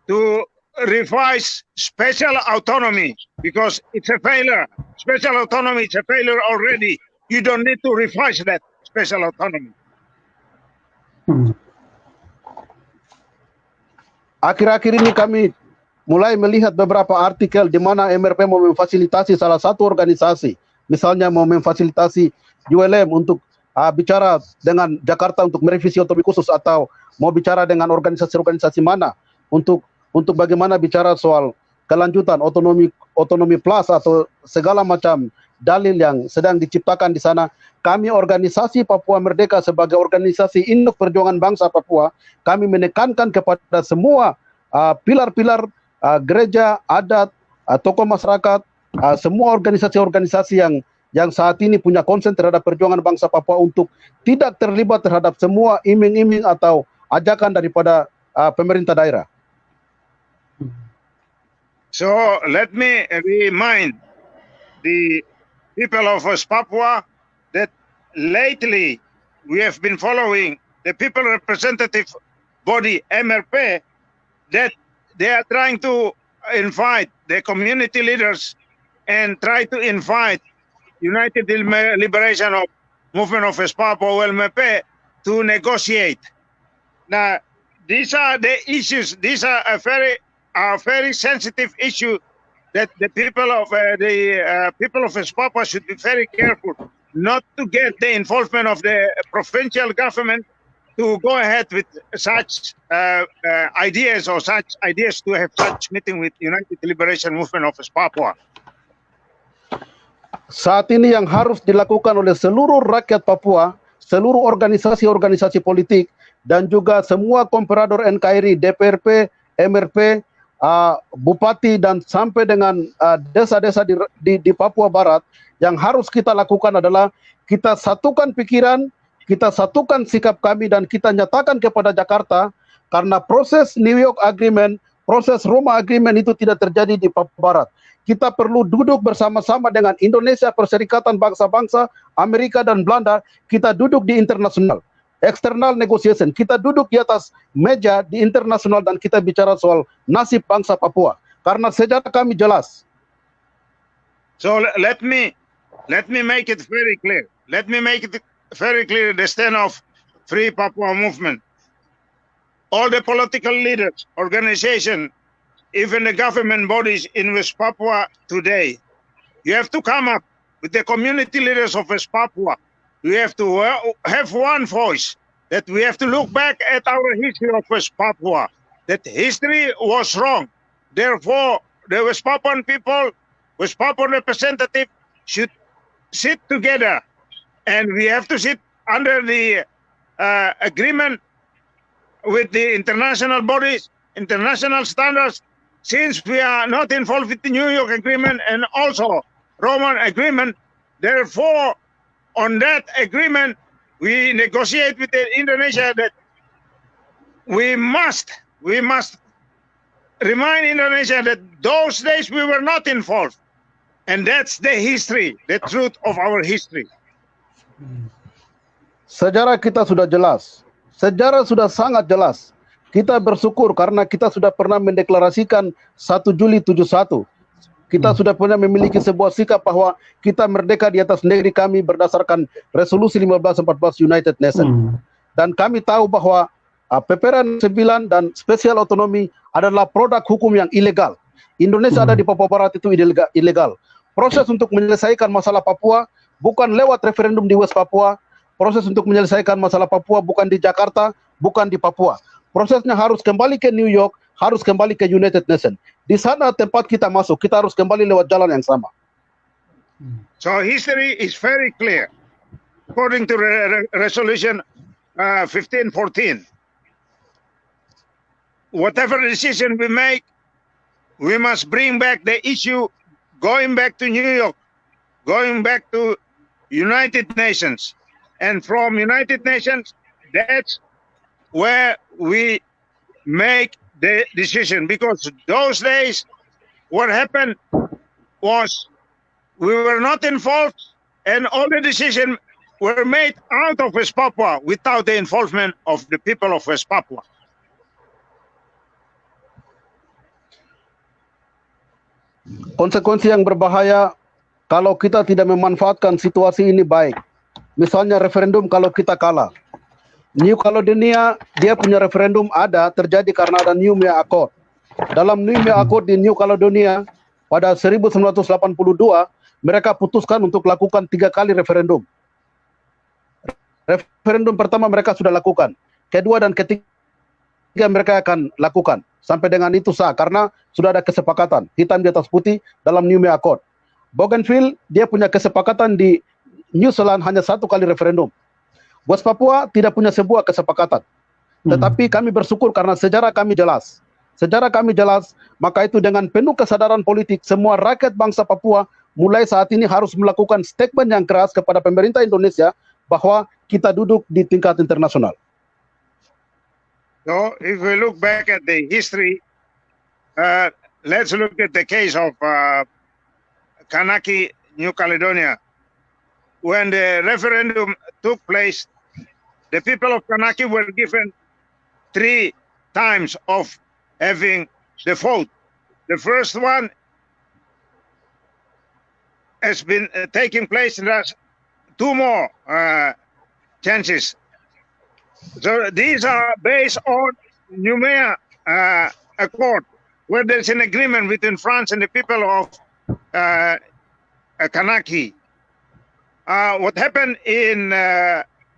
to revise special autonomy because it's a failure. Special autonomy is a failure already. You don't need to revise that special autonomy. Akhir-akhir ini kami mulai melihat beberapa artikel di mana MRP mau memfasilitasi salah satu organisasi, misalnya mau memfasilitasi ULM untuk bicara dengan Jakarta untuk merevisi otonomi khusus, atau mau bicara dengan organisasi-organisasi mana untuk bagaimana bicara soal kelanjutan otonomi plus atau segala macam dalil yang sedang diciptakan di sana. Kami organisasi Papua Merdeka sebagai organisasi induk perjuangan bangsa Papua, kami menekankan kepada semua pilar-pilar gereja, adat, tokoh masyarakat, semua organisasi-organisasi yang saat ini punya konsen terhadap perjuangan bangsa Papua untuk tidak terlibat terhadap semua iming-iming atau ajakan daripada pemerintah daerah. So let me remind the people of West Papua that lately we have been following the people representative body MRP, that they are trying to invite the community leaders and try to invite United Liberation of Movement of West Papua (ULMP) to negotiate. Now, these are the issues. These are a very sensitive issue that the people of West Papua should be very careful not to get the involvement of the provincial government to go ahead with such ideas to have such meeting with United Liberation Movement of West Papua. Saat ini yang harus dilakukan oleh seluruh rakyat Papua, seluruh organisasi-organisasi politik, dan juga semua komprador NKRI, DPRP, MRP, bupati, dan sampai dengan desa-desa di Papua Barat, yang harus kita lakukan adalah kita satukan pikiran, kita satukan sikap kami, dan kita nyatakan kepada Jakarta, karena proses New York Agreement, proses Roma Agreement itu tidak terjadi di Papua Barat. Kita perlu duduk bersama-sama dengan Indonesia, Perserikatan Bangsa-Bangsa, Amerika, dan Belanda. Kita duduk di internasional, external negotiation. Kita duduk di atas meja di internasional dan kita bicara soal nasib bangsa Papua. Karena sejarah kami jelas. So let me make it very clear. Let me make it very clear the stand of Free Papua Movement. All the political leaders, organization, even the government bodies in West Papua today, you have to come up with the community leaders of West Papua. We have to have one voice, that we have to look back at our history of West Papua, that history was wrong. Therefore, the West Papuan people, West Papuan representative should sit together, and we have to sit under the agreement with the international bodies, international standards, since we are not involved with the New York Agreement and also Roman Agreement. Therefore, on that agreement, we negotiate with Indonesia that we must remind Indonesia that those days we were not involved. And that's the history, the truth of our history. Sejarah kita sudah jelas. Sejarah sudah sangat jelas. Kita bersyukur karena kita sudah pernah mendeklarasikan 1 Juli 71. Kita sudah pernah memiliki sebuah sikap bahwa kita merdeka di atas negeri kami berdasarkan resolusi 1514 United Nations. Dan kami tahu bahwa PPRN 9 dan spesial otonomi adalah produk hukum yang ilegal. Indonesia ada di Papua Barat itu ilegal. Proses untuk menyelesaikan masalah Papua bukan lewat referendum di West Papua. Proses untuk menyelesaikan masalah Papua bukan di Jakarta, bukan di Papua. Prosesnya harus kembali ke New York, harus kembali ke United Nations. Di sana tempat kita masuk, kita harus kembali lewat jalan yang sama. So history is very clear. According to resolution 1514, whatever decision we make, we must bring back the issue, going back to New York, going back to United Nations. And from United Nations, that's where we make the decision. Because those days, what happened was we were not involved, and all the decisions were made out of West Papua without the involvement of the people of West Papua. Konsekuensi yang berbahaya kalau kita tidak memanfaatkan situasi ini baik. Misalnya referendum kalau kita kalah. New Caledonia, dia punya referendum terjadi karena ada New Mea Accord. Dalam New Mea Accord di New Caledonia pada 1982, mereka putuskan untuk lakukan 3 kali referendum. Referendum pertama mereka sudah lakukan. Kedua dan ketiga mereka akan lakukan. Sampai dengan itu sah karena sudah ada kesepakatan hitam di atas putih dalam New Mea Accord. Bougainville dia punya kesepakatan di New Zealand hanya 1 kali referendum. West Papua tidak punya sebuah kesepakatan. Tetapi kami bersyukur karena sejarah kami jelas. Sejarah kami jelas, maka itu dengan penuh kesadaran politik semua rakyat bangsa Papua mulai saat ini harus melakukan statement yang keras kepada pemerintah Indonesia bahwa kita duduk di tingkat internasional. So if we look back at the history, let's look at the case of Kanaki, New Caledonia. When the referendum took place, the people of Kanaki were given 3 times of having the vote. The first one has been taking place, and there's 2 more chances. So these are based on New Mea Accord, where there's an agreement between France and the people of Kanaki. What happened in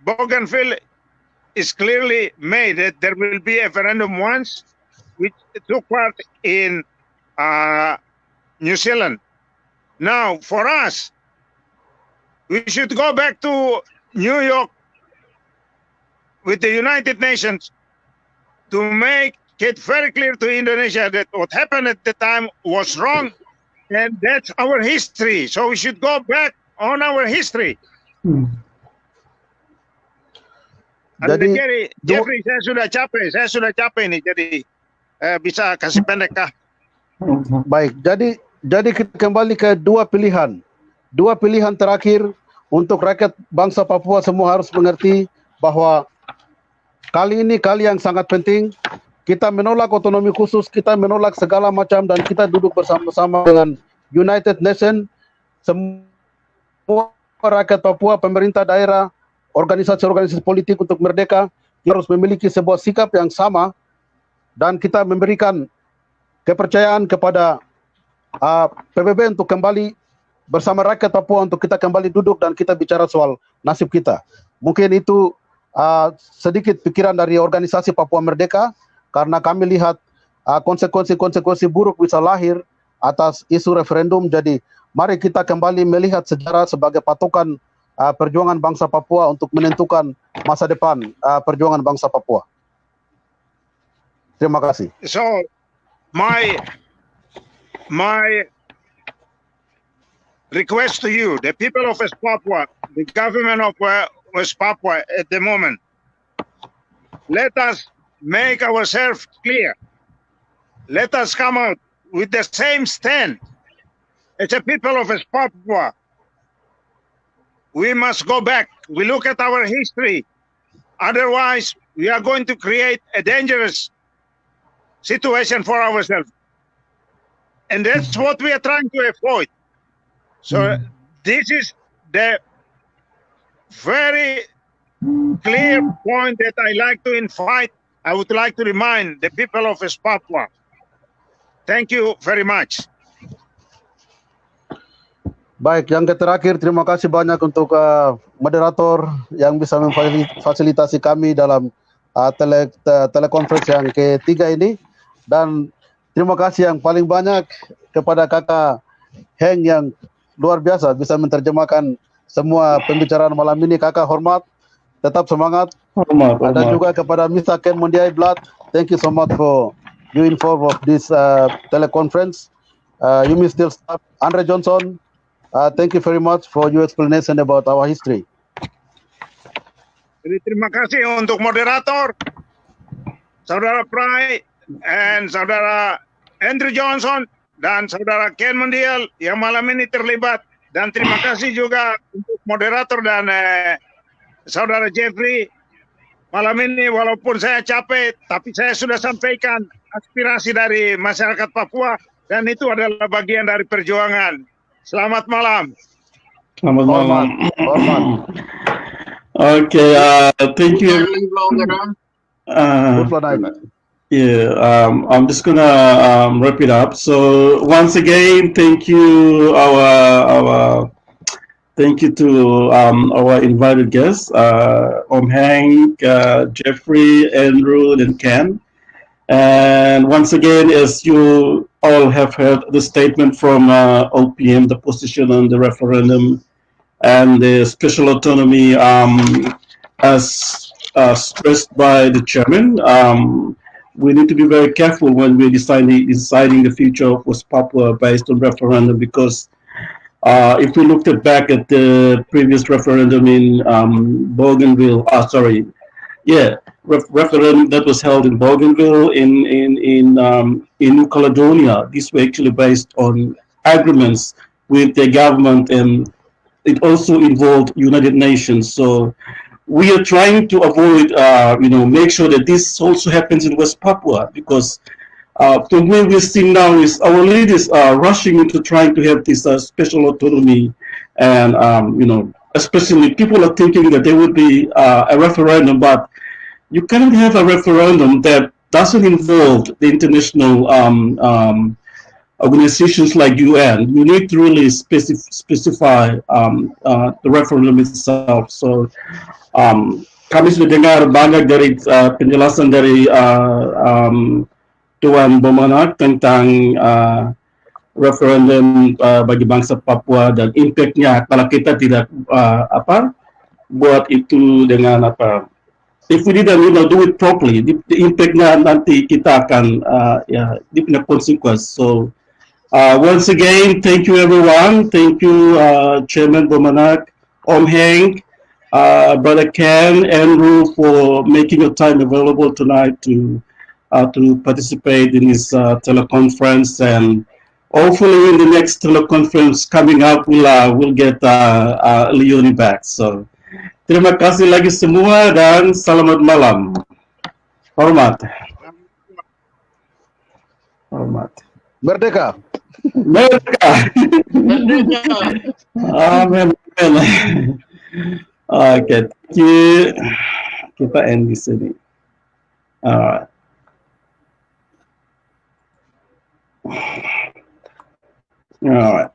Bougainville is clearly made that there will be a referendum once, which took part in New Zealand. Now, for us, we should go back to New York with the United Nations to make it very clear to Indonesia that what happened at the time was wrong, and that's our history. So we should go back on our history. Jadi Jeffrey, saya sudah capek nih, jadi bisa kasih pendek kah? Baik, jadi kita kembali ke 2 pilihan. 2 pilihan terakhir untuk rakyat bangsa Papua semua harus mengerti bahwa kali ini kali yang sangat penting. Kita menolak otonomi khusus, kita menolak segala macam, dan kita duduk bersama-sama dengan United Nations. Semua rakyat Papua, pemerintah daerah, organisasi-organisasi politik untuk merdeka harus memiliki sebuah sikap yang sama, dan kita memberikan kepercayaan kepada PBB untuk kembali bersama rakyat Papua untuk kita kembali duduk dan kita bicara soal nasib kita. Mungkin itu sedikit pikiran dari organisasi Papua Merdeka, karena kami lihat konsekuensi-konsekuensi buruk bisa lahir atas isu referendum. Jadi mari kita kembali melihat sejarah sebagai patokan perjuangan bangsa Papua untuk menentukan masa depan perjuangan bangsa Papua. Terima kasih. So my request to you, the people of West Papua, the government of West Papua at the moment. Let us make ourselves clear. Let us come out with the same stand as a people of West Papua. We must go back. We look at our history. Otherwise, we are going to create a dangerous situation for ourselves. And that's what we are trying to avoid. So this is the very clear point that I like to invite. I would like to remind the people of West Papua. Thank you very much. Baik, yang terakhir terima kasih banyak untuk moderator yang bisa memfasilitasi kami dalam telekonferensi yang ketiga ini, dan terima kasih yang paling banyak kepada kakak Heng yang luar biasa bisa menerjemahkan semua pembicaraan malam ini. Kakak hormat, tetap semangat. Hormat. Dan juga kepada Mr. Ken Mondiai Blood, thank you so much for you informed of this teleconference. You may still stop. Andre Johnson, thank you very much for your explanation about our history. Jadi terima kasih untuk moderator, Saudara Prai, and Saudara Andrew Johnson, dan Saudara Ken Mondial yang malam ini terlibat. Dan terima kasih juga untuk moderator dan Saudara Jeffrey. Malam ini walaupun saya capek, tapi saya sudah sampaikan aspirasi dari masyarakat Papua, dan itu adalah bagian dari perjuangan. Selamat malam. Selamat malam. Hormat. Okay, thank you. Yeah, I'm just gonna wrap it up. So once again, thank you thank you to our invited guests, Hank, Jeffrey, Andrew, and Ken. And once again, as you all have heard the statement from OPM, the position on the referendum and the special autonomy, as stressed by the chairman, we need to be very careful when we're deciding the future of West Papua based on referendum, because if we looked back at the previous referendum in Bougainville, referendum that was held in Bougainville in New Caledonia, these were actually based on agreements with the government, and it also involved United Nations. So we are trying to avoid, make sure that this also happens in West Papua, because the way we're seeing now is our leaders are rushing into trying to have this special autonomy, and especially people are thinking that there would be a referendum, but you cannot have a referendum that doesn't involve the international organizations like UN. You need to really specify the referendum itself. So kami sudah dengar banyak dari penjelasan dari Tuan Bomanak tentang referendum bagi bangsa Papua dan impact-nya kalau kita tidak buat itu dengan if we didn't do it properly, the impact-nya nanti kita akan di punya consequence. So once again, thank you everyone. Thank you Chairman Bomanak, Hank, Brother Ken, Andrew, for making your time available tonight to participate in this teleconference, and hopefully in the next teleconference coming up we'll get Leonie back. So terima kasih lagi semua dan selamat malam. Hormat. Merdeka. Amin. Okay, thank you. Kita end di sini. Alright. All right.